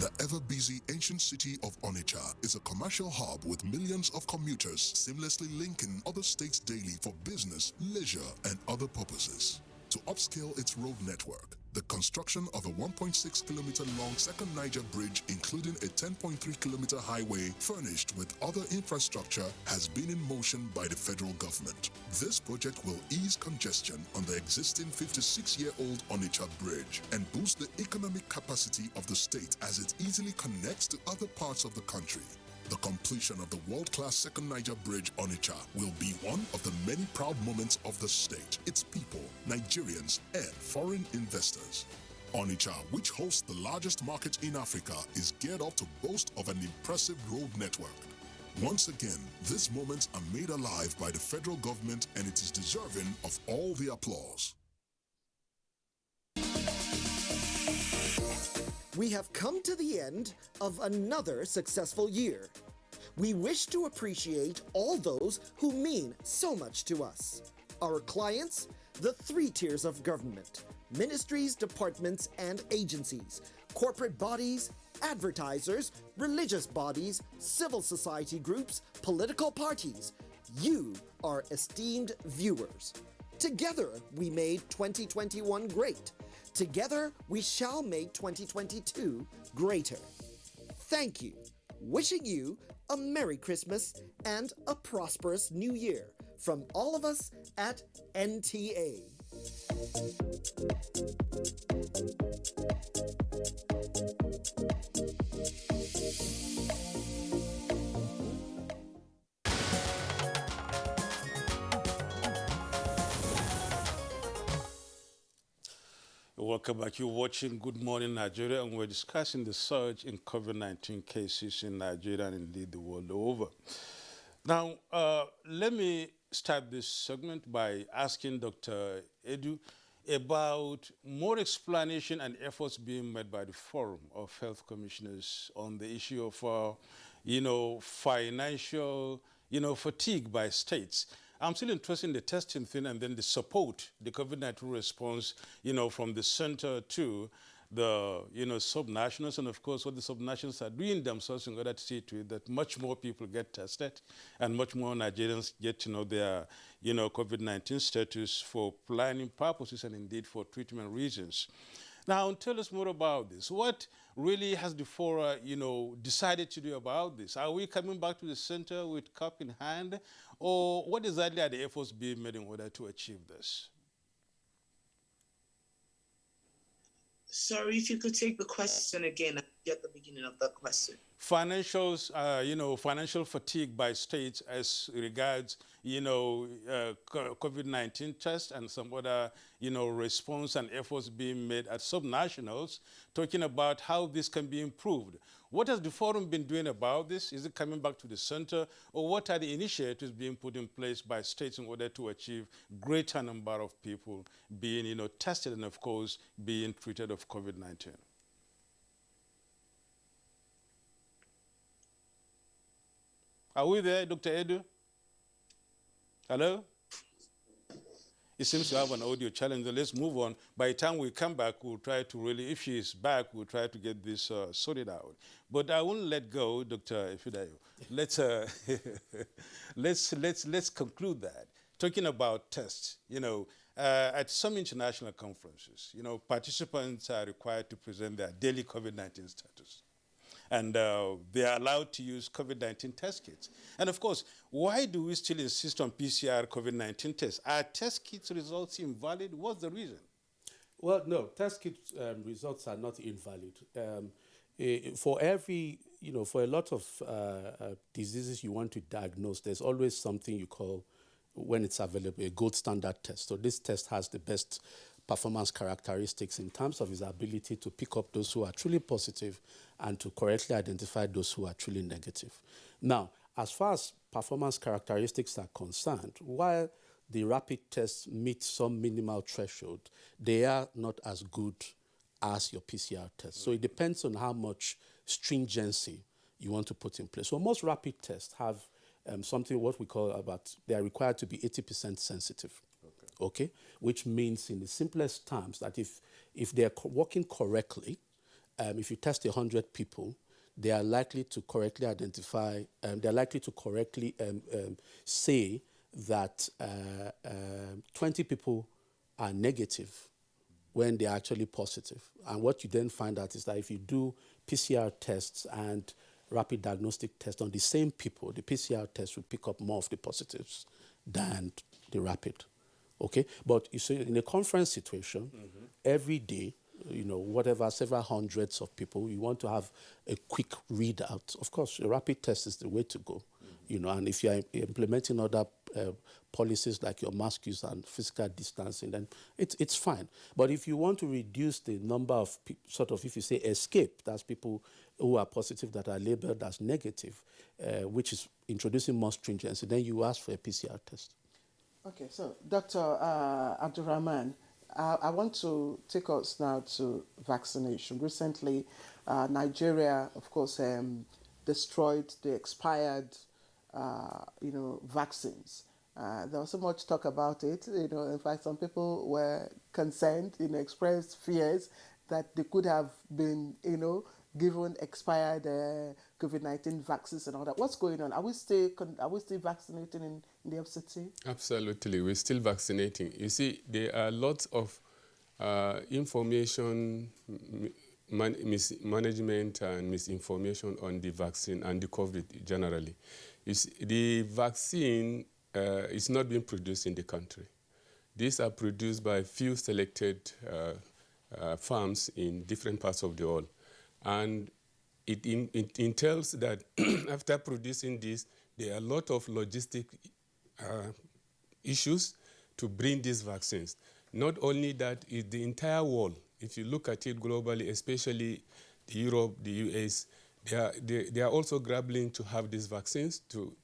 The ever-busy ancient city of Onitsha is a commercial hub with millions of commuters seamlessly linking other states daily for business, leisure, and other purposes. To upscale its road network, the construction of a 1.6-kilometer long second Niger bridge, including a 10.3-kilometer highway furnished with other infrastructure, has been in motion by the federal government. This project will ease congestion on the existing 56-year-old Onitsha bridge and boost the economic capacity of the state as it easily connects to other parts of the country. The completion of the world-class second Niger Bridge Onitsha will be one of the many proud moments of the state, its people, Nigerians, and foreign investors. Onitsha, which hosts the largest market in Africa, is geared up to boast of an impressive road network. Once again, these moments are made alive by the federal government, and it is deserving of all the applause. We have come to the end of another successful year. We wish to appreciate all those who mean so much to us. Our clients, the 3 tiers of government, ministries, departments, and agencies, corporate bodies, advertisers, religious bodies, civil society groups, political parties. You are esteemed viewers. Together, we made 2021 great. Together, we shall make 2022 greater. Thank you. Wishing you a Merry Christmas and a prosperous New Year from all of us at NTA. Welcome back. You're watching Good Morning Nigeria, and we're discussing the surge in COVID-19 cases in Nigeria and indeed the world over. Now, let me start this segment by asking Dr. Edu about more explanation and efforts being made by the Forum of Health Commissioners on the issue of, financial, fatigue by states. I'm still interested in the testing thing and then the support, the COVID-19 response, from the center to the, subnationals, and of course what the subnationals are doing themselves in order to see to it that much more people get tested and much more Nigerians get to know their, COVID-19 status for planning purposes and indeed for treatment reasons. Now, tell us more about this. What really has the fora, decided to do about this? Are we coming back to the center with cup in hand? Or what exactly are the efforts being made in order to achieve this? Sorry, if you could take the question again at the beginning of the question. Financials, financial fatigue by states as regards, COVID-19 tests and some other, response and efforts being made at subnationals, talking about how this can be improved. What has the forum been doing about this? Is it coming back to the center? Or what are the initiatives being put in place by states in order to achieve greater number of people being, tested and, of course, being treated of COVID-19? Are we there, Dr. Edu? Hello? It seems to have an audio challenge. Let's move on. By the time we come back, we'll try to really, if she is back, we'll try to get this sorted out. But I won't let go, Dr. Ifidayo. Let's conclude that. Talking about tests, at some international conferences, participants are required to present their daily COVID-19 status. And they are allowed to use COVID-19 test kits. And of course, why do we still insist on PCR COVID-19 tests? Are test kits results invalid? What's the reason? Well, no, test kit results are not invalid. For every, for a lot of diseases you want to diagnose, there's always something you call, when it's available, a gold standard test. So this test has the best performance characteristics in terms of its ability to pick up those who are truly positive and to correctly identify those who are truly negative. Now, as far as performance characteristics are concerned, while the rapid tests meet some minimal threshold, they are not as good as your PCR test. So it depends on how much stringency you want to put in place. So most rapid tests have something what we call they are required to be 80% sensitive. Okay, which means in the simplest terms that if they're working correctly, if you test 100 people, they are likely to correctly identify, they're likely to correctly say that 20 people are negative when they're actually positive. And what you then find out is that if you do PCR tests and rapid diagnostic tests on the same people, the PCR test will pick up more of the positives than the rapid. Okay, but you see, in a conference situation, every day, whatever, several hundreds of people, you want to have a quick readout. Of course, a rapid test is the way to go, and if you're implementing other policies like your mask use and physical distancing, then it's fine. But if you want to reduce the number of if you say escape, that's people who are positive that are labeled as negative, which is introducing more stringency, then you ask for a PCR test. Okay, so Dr. Abdurrahman, I want to take us now to vaccination. Recently, Nigeria, of course, destroyed the expired, vaccines. There was so much talk about it. In fact, some people were concerned, expressed fears that they could have been, given expired COVID-19 vaccines and all that. What's going on? Are we still vaccinating in the FCT? Absolutely, we're still vaccinating. You see, there are lots of information mismanagement and misinformation on the vaccine and the COVID generally. The vaccine is not being produced in the country. These are produced by few selected farms in different parts of the world. And it entails that after producing this, there are a lot of logistic issues to bring these vaccines. Not only that, the entire world, if you look at it globally, especially Europe, the US, they are also grappling to have these vaccines to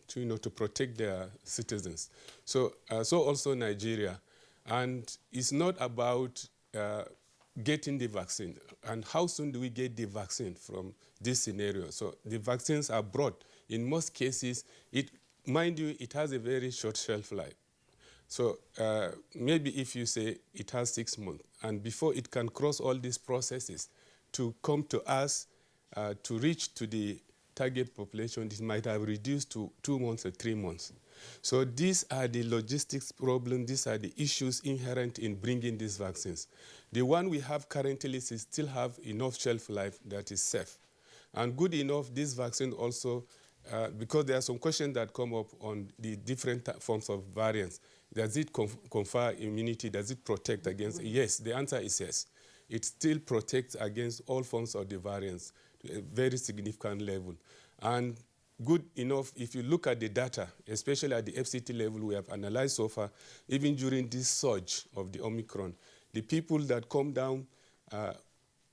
protect their citizens. So also Nigeria. And it's not about getting the vaccine and how soon do we get the vaccine from this scenario. So the vaccines are brought. In most cases, mind you, it has a very short shelf life. So maybe if you say it has 6 months, and before it can cross all these processes to come to us, to reach to the target population, it might have reduced to 2 months or 3 months. So these are the logistics problems, these are the issues inherent in bringing these vaccines. The one we have currently still have enough shelf life that is safe. And good enough, this vaccine also, because there are some questions that come up on the different forms of variants. Does it confer immunity? Does it protect against? Yes, the answer is yes. It still protects against all forms of the variants to a very significant level. And good enough, if you look at the data, especially at the FCT level we have analyzed so far, even during this surge of the Omicron, the people that come down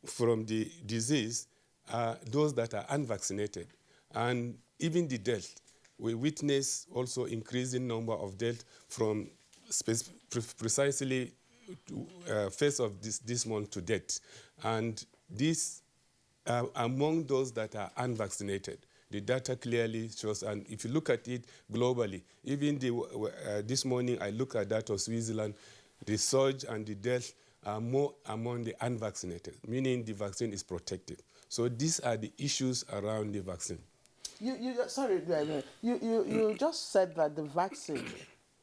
from the disease are those that are unvaccinated. And even the death, we witness also increasing number of deaths from precisely first of this month to date. And these are among those that are unvaccinated. The data clearly shows, and if you look at it globally, even this morning I look at that of Switzerland, the surge and the death are more among the unvaccinated, meaning the vaccine is protective. So these are the issues around the vaccine. You just said that the vaccine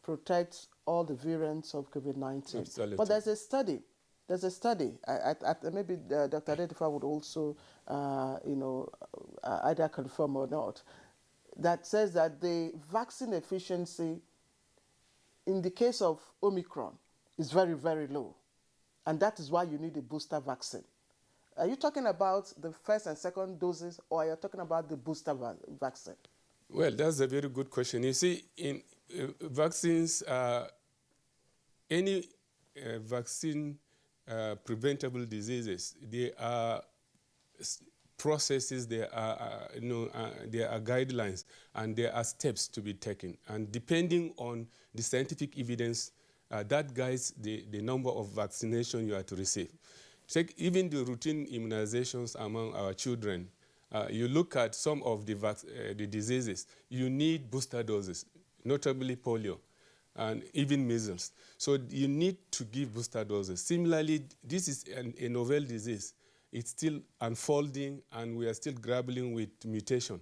protects all the variants of COVID-19. Absolutely. But there's a study. Maybe Dr. Adedifa would also, either confirm or not, that says that the vaccine efficiency in the case of Omicron is very, very low. And that is why you need a booster vaccine. Are you talking about the first and second doses, or are you talking about the booster vaccine? Well, that's a very good question. You see, in vaccines, any vaccine preventable diseases, they are processes, there are guidelines, and there are steps to be taken. And depending on the scientific evidence, that guides the number of vaccination you are to receive. Take even the routine immunizations among our children. You look at some of the diseases, you need booster doses, notably polio and even measles. So you need to give booster doses. Similarly, this is a novel disease. It's still unfolding, and we are still grappling with mutation.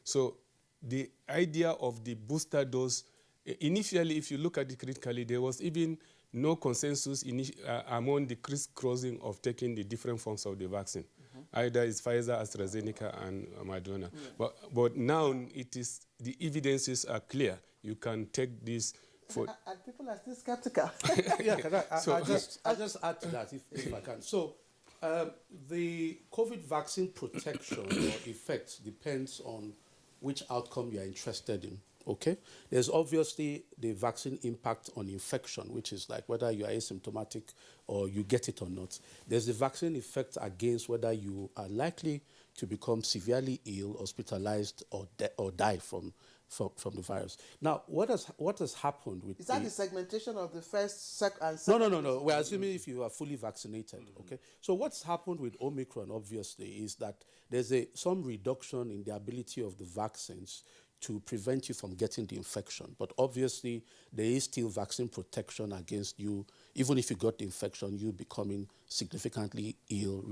So the idea of the booster dose, initially, if you look at it critically, there was even no consensus among the crisscrossing of taking the different forms of the vaccine. Mm-hmm. Either it's Pfizer, AstraZeneca, and Moderna. Yeah. But now the evidences are clear. You can take this for... And people are still skeptical. Yeah, can I just add to that if I can. So the COVID vaccine protection or effect depends on which outcome you are interested in. Okay, there's obviously the vaccine impact on infection, which is like whether you are asymptomatic or you get it or not. There's the vaccine effect against whether you are likely to become severely ill, hospitalized, or die from the virus. Now, what has happened with is that the segmentation of the first, and second? No. We're assuming if you are fully vaccinated. Mm-hmm. Okay. So what's happened with Omicron, obviously, is that there's some reduction in the ability of the vaccines to prevent you from getting the infection. But obviously, there is still vaccine protection against you, even if you got the infection, you becoming significantly ill,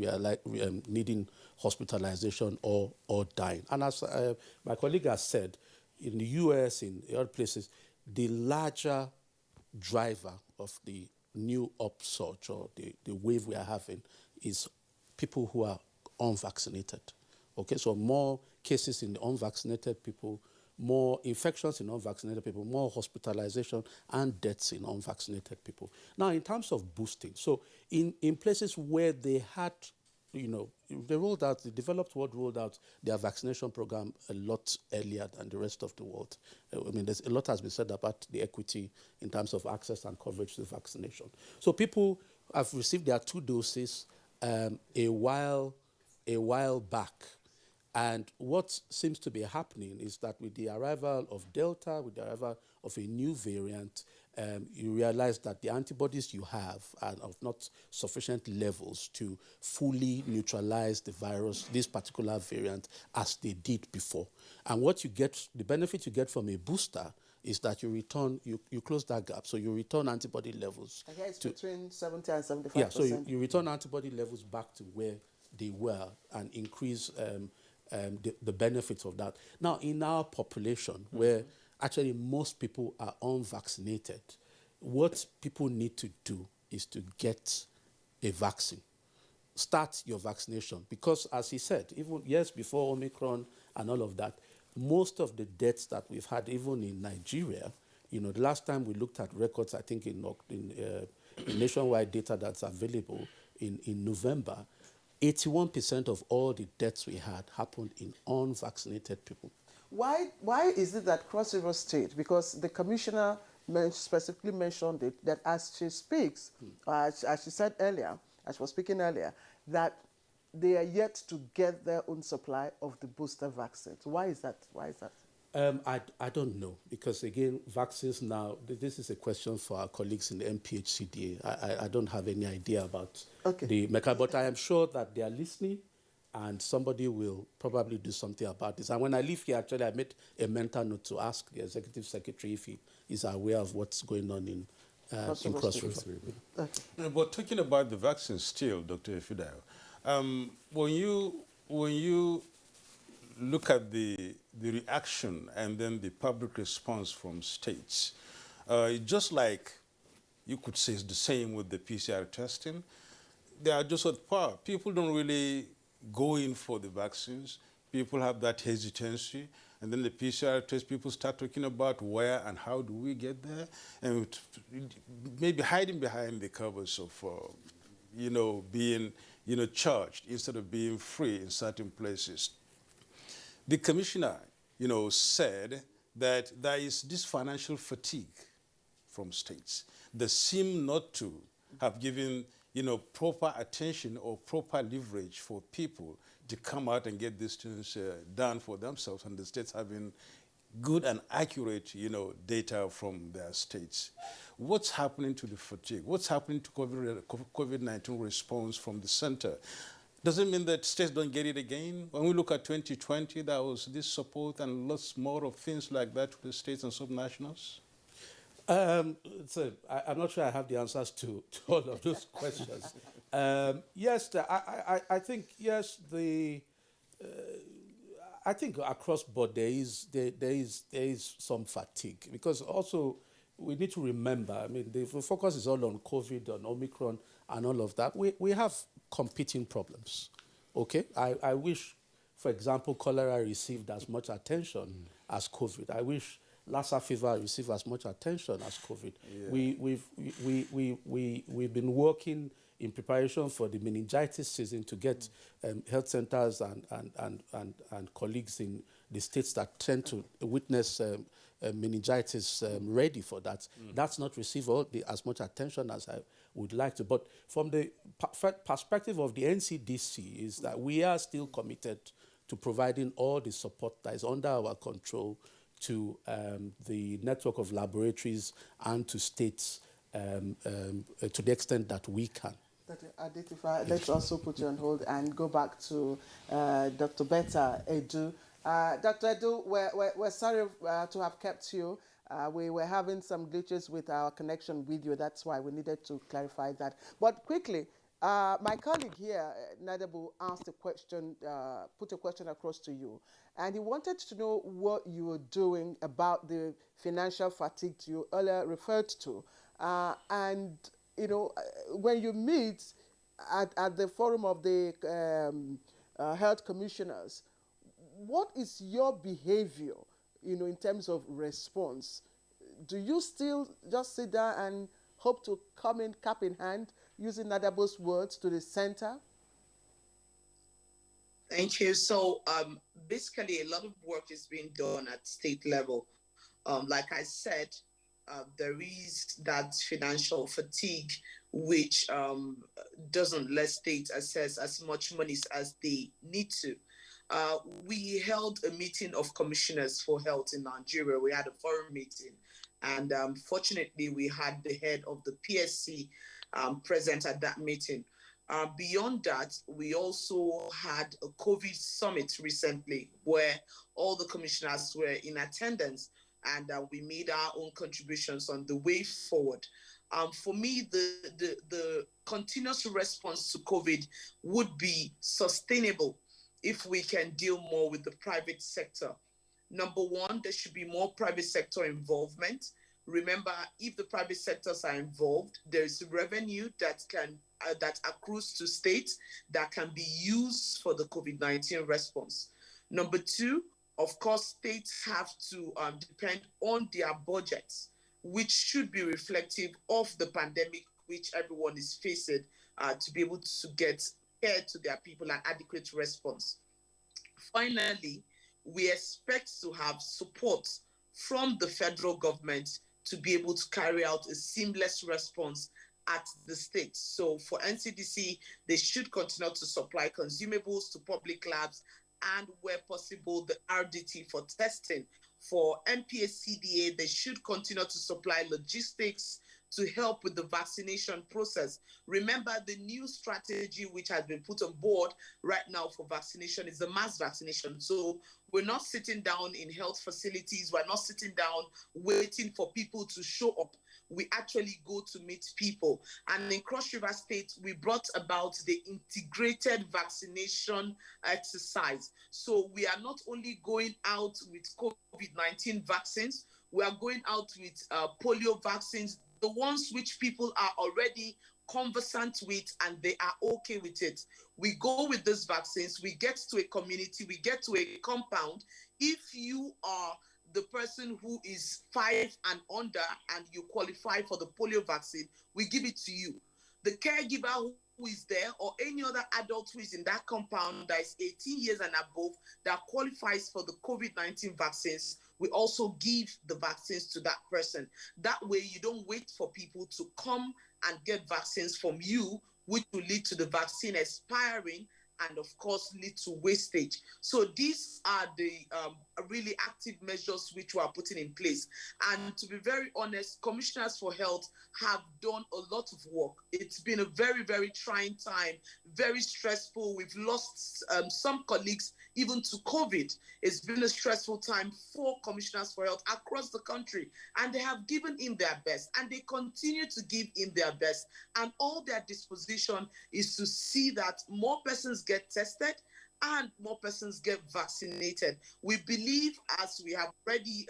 needing hospitalization or dying. And as my colleague has said, in the US, in other places, the larger driver of the new upsurge or the wave we are having is people who are unvaccinated. Okay, so more cases in the unvaccinated people, more infections in unvaccinated people, more hospitalization and deaths in unvaccinated people. Now, in terms of boosting, so in places where they had, the developed world rolled out their vaccination program a lot earlier than the rest of the world. I mean, there's a lot has been said about the equity in terms of access and coverage to vaccination. So people have received their 2 doses a while back. And what seems to be happening is that with the arrival of Delta, with the arrival of a new variant, you realize that the antibodies you have are of not sufficient levels to fully neutralize the virus, this particular variant, as they did before. And what you get, the benefit you get from a booster is that you close that gap. So you return antibody levels. Okay, it's between 70 and 75%. Yeah, so you return antibody levels back to where they were and increase the benefits of that. Now, in our population, where actually most people are unvaccinated, what people need to do is to get a vaccine. Start your vaccination. Because, as he said, even years before Omicron and all of that, most of the deaths that we've had, even in Nigeria, the last time we looked at records, I think in nationwide data that's available in November, 81% of all the deaths we had happened in unvaccinated people. Why is it that Cross River State, because the commissioner specifically mentioned it, that as she speaks, as she said earlier, as she was speaking earlier, that they are yet to get their own supply of the booster vaccines. Why is that? I don't know, because again, vaccines now, this is a question for our colleagues in the MPHCDA. I don't have any idea about the mechanism, but I am sure that they are listening and somebody will probably do something about this. And when I leave here, actually, I made a mental note to ask the executive secretary if he is aware of what's going on in Cross River. But talking about the vaccine still, Dr. Efidayo, when you look at the reaction and then the public response from states, just like you could say it's the same with the PCR testing, they are just at par. People don't really go in for the vaccines. People have that hesitancy. And then the PCR test, people start talking about where and how do we get there, and maybe hiding behind the covers of, being, charged instead of being free in certain places. The commissioner, said that there is this financial fatigue from states that seem not to have given, proper attention or proper leverage for people to come out and get these things done for themselves, and the states having good and accurate, data from their states. What's happening to the fatigue? What's happening to COVID-19 response from the center? Does it mean that states don't get it again? When we look at 2020, there was this support and lots more of things like that to the states and subnationals? I'm not sure I have the answers to all of those questions. Yes, I think, yes, I think across board there is some fatigue, because also we need to remember, I mean, the focus is all on COVID, on Omicron and all of that. We have competing problems, okay? I wish, for example, cholera received as much attention as COVID. I wish Lassa fever received as much attention as COVID. Yeah. We've been working in preparation for the meningitis season to get health centers and colleagues in the states that tend to witness meningitis ready for that. That's not received as much attention as I would like to. But from the perspective of the NCDC is that we are still committed to providing all the support that is under our control to the network of laboratories and to states to the extent that we can. Let's also put you on hold and go back to Dr. Betta Edu. Dr. Edu, we're sorry to have kept you. We were having some glitches with our connection with you. That's why we needed to clarify that. But quickly, my colleague here, Nadabu, asked a question, put a question across to you. And he wanted to know what you were doing about the financial fatigue you earlier referred to. And when you meet at the forum of the health commissioners, what is your behavior, in terms of response? Do you still just sit there and hope to come in cap in hand, using Nadabo's words, to the center? Thank you. So basically, a lot of work is being done at state level. Like I said, there is that financial fatigue, which doesn't let states access as much money as they need to. We held a meeting of commissioners for health in Nigeria. We had a forum meeting, and fortunately, we had the head of the PSC present at that meeting. Beyond that, we also had a COVID summit recently where all the commissioners were in attendance, and we made our own contributions on the way forward. For me, the continuous response to COVID would be sustainable if we can deal more with the private sector. Number one, there should be more private sector involvement. Remember, if the private sectors are involved, there is revenue that accrues to states that can be used for the COVID-19 response. Number two, of course, states have to depend on their budgets, which should be reflective of the pandemic which everyone is facing, to be able to get care to their people and adequate response. Finally, we expect to have support from the federal government to be able to carry out a seamless response at the state. So for NCDC, they should continue to supply consumables to public labs, and where possible, the RDT for testing. For MPSCDA, they should continue to supply logistics to help with the vaccination process. Remember, the new strategy which has been put on board right now for vaccination is the mass vaccination. So we're not sitting down in health facilities. We're not sitting down waiting for people to show up. We actually go to meet people. And in Cross River State, we brought about the integrated vaccination exercise. So we are not only going out with COVID-19 vaccines, we are going out with polio vaccines, the ones which people are already conversant with and they are okay with it. We go with these vaccines, we get to a community, we get to a compound. If you are the person who is 5 and under and you qualify for the polio vaccine, we give it to you. The caregiver who is there or any other adult who is in that compound that is 18 years and above that qualifies for the COVID-19 vaccines, we also give the vaccines to that person. That way you don't wait for people to come and get vaccines from you, which will lead to the vaccine expiring and of course lead to wastage. So these are the really active measures which we are putting in place. And to be very honest, commissioners for health have done a lot of work. It's been a very, very trying time, very stressful. We've lost some colleagues even to COVID. It's been a stressful time for commissioners for health across the country, and they have given in their best, and they continue to give in their best. And all their disposition is to see that more persons get tested and more persons get vaccinated. We believe, as we have already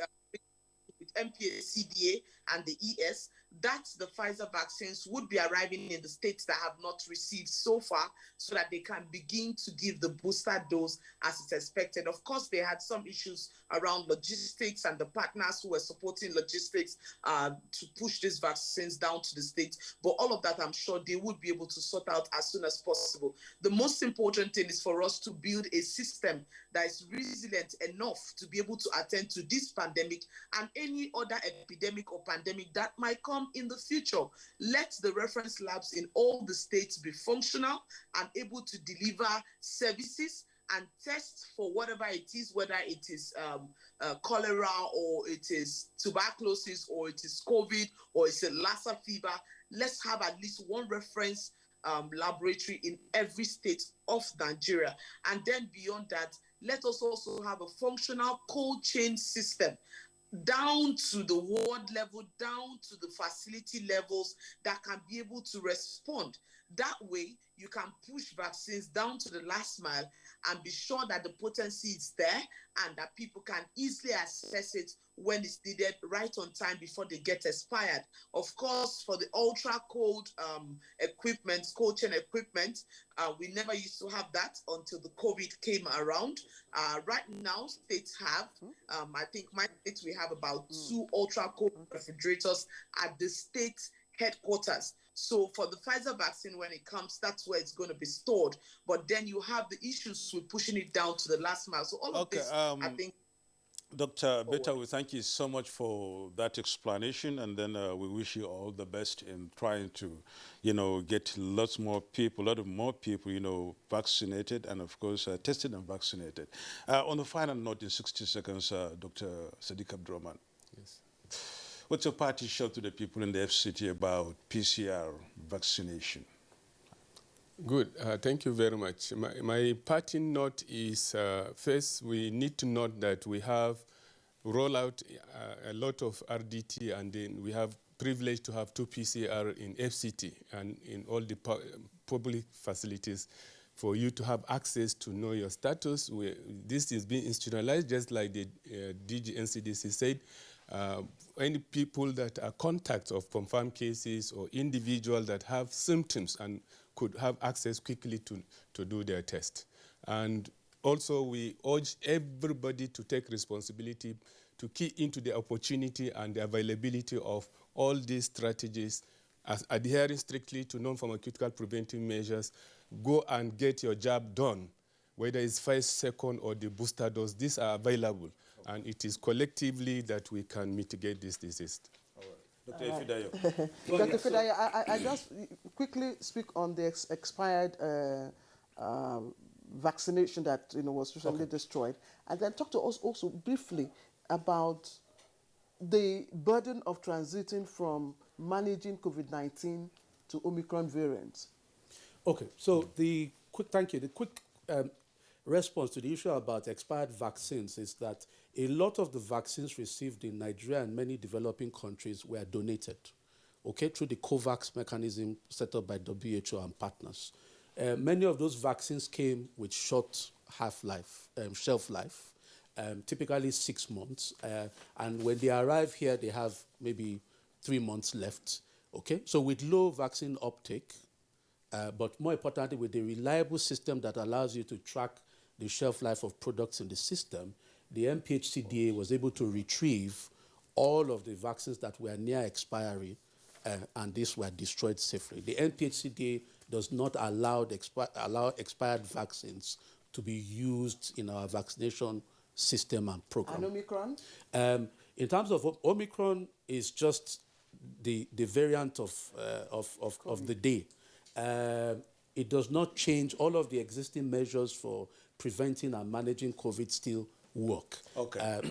with MPA-CDA and the ES, that the Pfizer vaccines would be arriving in the states that have not received so far, so that they can begin to give the booster dose as it's expected. Of course, they had some issues around logistics and the partners who were supporting logistics to push these vaccines down to the states. But all of that, I'm sure they would be able to sort out as soon as possible. The most important thing is for us to build a system that is resilient enough to be able to attend to this pandemic and any other epidemic or pandemic that might come in the future. Let the reference labs in all the states be functional and able to deliver services and test for whatever it is, whether it is cholera or it is tuberculosis or it is COVID or it's a Lassa fever. Let's have at least one reference laboratory in every state of Nigeria. And then beyond that, let us also have a functional cold chain system down to the ward level, down to the facility levels that can be able to respond. That way, you can push vaccines down to the last mile and be sure that the potency is there and that people can easily access it when it's needed right on time before they get expired. Of course, for the ultra cold equipment, cold chain equipment, we never used to have that until the COVID came around. Right now, states have, I think my state, we have about 2 ultra cold refrigerators at the state headquarters. So for the Pfizer vaccine, when it comes, that's where it's going to be stored. But then you have the issues with pushing it down to the last mile. So all of this, I think. Dr. Beta, we thank you so much for that explanation, and then we wish you all the best in trying to, get a lot more people, vaccinated, and of course tested and vaccinated. On the final note, in 60 seconds, Dr. Sadiq Abdurrahman. Yes. What's your party show to the people in the FCT about PCR vaccination? Good. Thank you very much. My parting note is, first, we need to note that we have rolled out a lot of RDT, and then we have privilege to have 2 PCR in FCT and in all the public facilities for you to have access to know your status. This is being institutionalized, just like the DG NCDC said. Any people that are contacts of confirmed cases or individuals that have symptoms and could have access quickly to do their test. And also we urge everybody to take responsibility to key into the opportunity and the availability of all these strategies, as adhering strictly to non-pharmaceutical preventive measures. Go and get your jab done, whether it's 5 seconds or the booster dose. These are available, and it is collectively that we can mitigate this disease. Dr. Ifidayo. Dr. Ifidayo, I just quickly speak on the expired vaccination that was recently destroyed, and then talk to us also briefly about the burden of transiting from managing COVID-19 to Omicron variants. Okay, so the quick response to the issue about expired vaccines is that a lot of the vaccines received in Nigeria and many developing countries were donated, okay, through the COVAX mechanism set up by WHO and partners. Many of those vaccines came with short half-life, shelf life, typically 6 months. And when they arrive here, they have maybe 3 months left, okay? So with low vaccine uptake, but more importantly, with a reliable system that allows you to track the shelf life of products in the system, the MPHCDA was able to retrieve all of the vaccines that were near expiry, and these were destroyed safely. The MPHCDA does not allow expired vaccines to be used in our vaccination system and program. And Omicron? In terms of Omicron, is just the variant of the day. It does not change. All of the existing measures for preventing and managing COVID still work. Okay.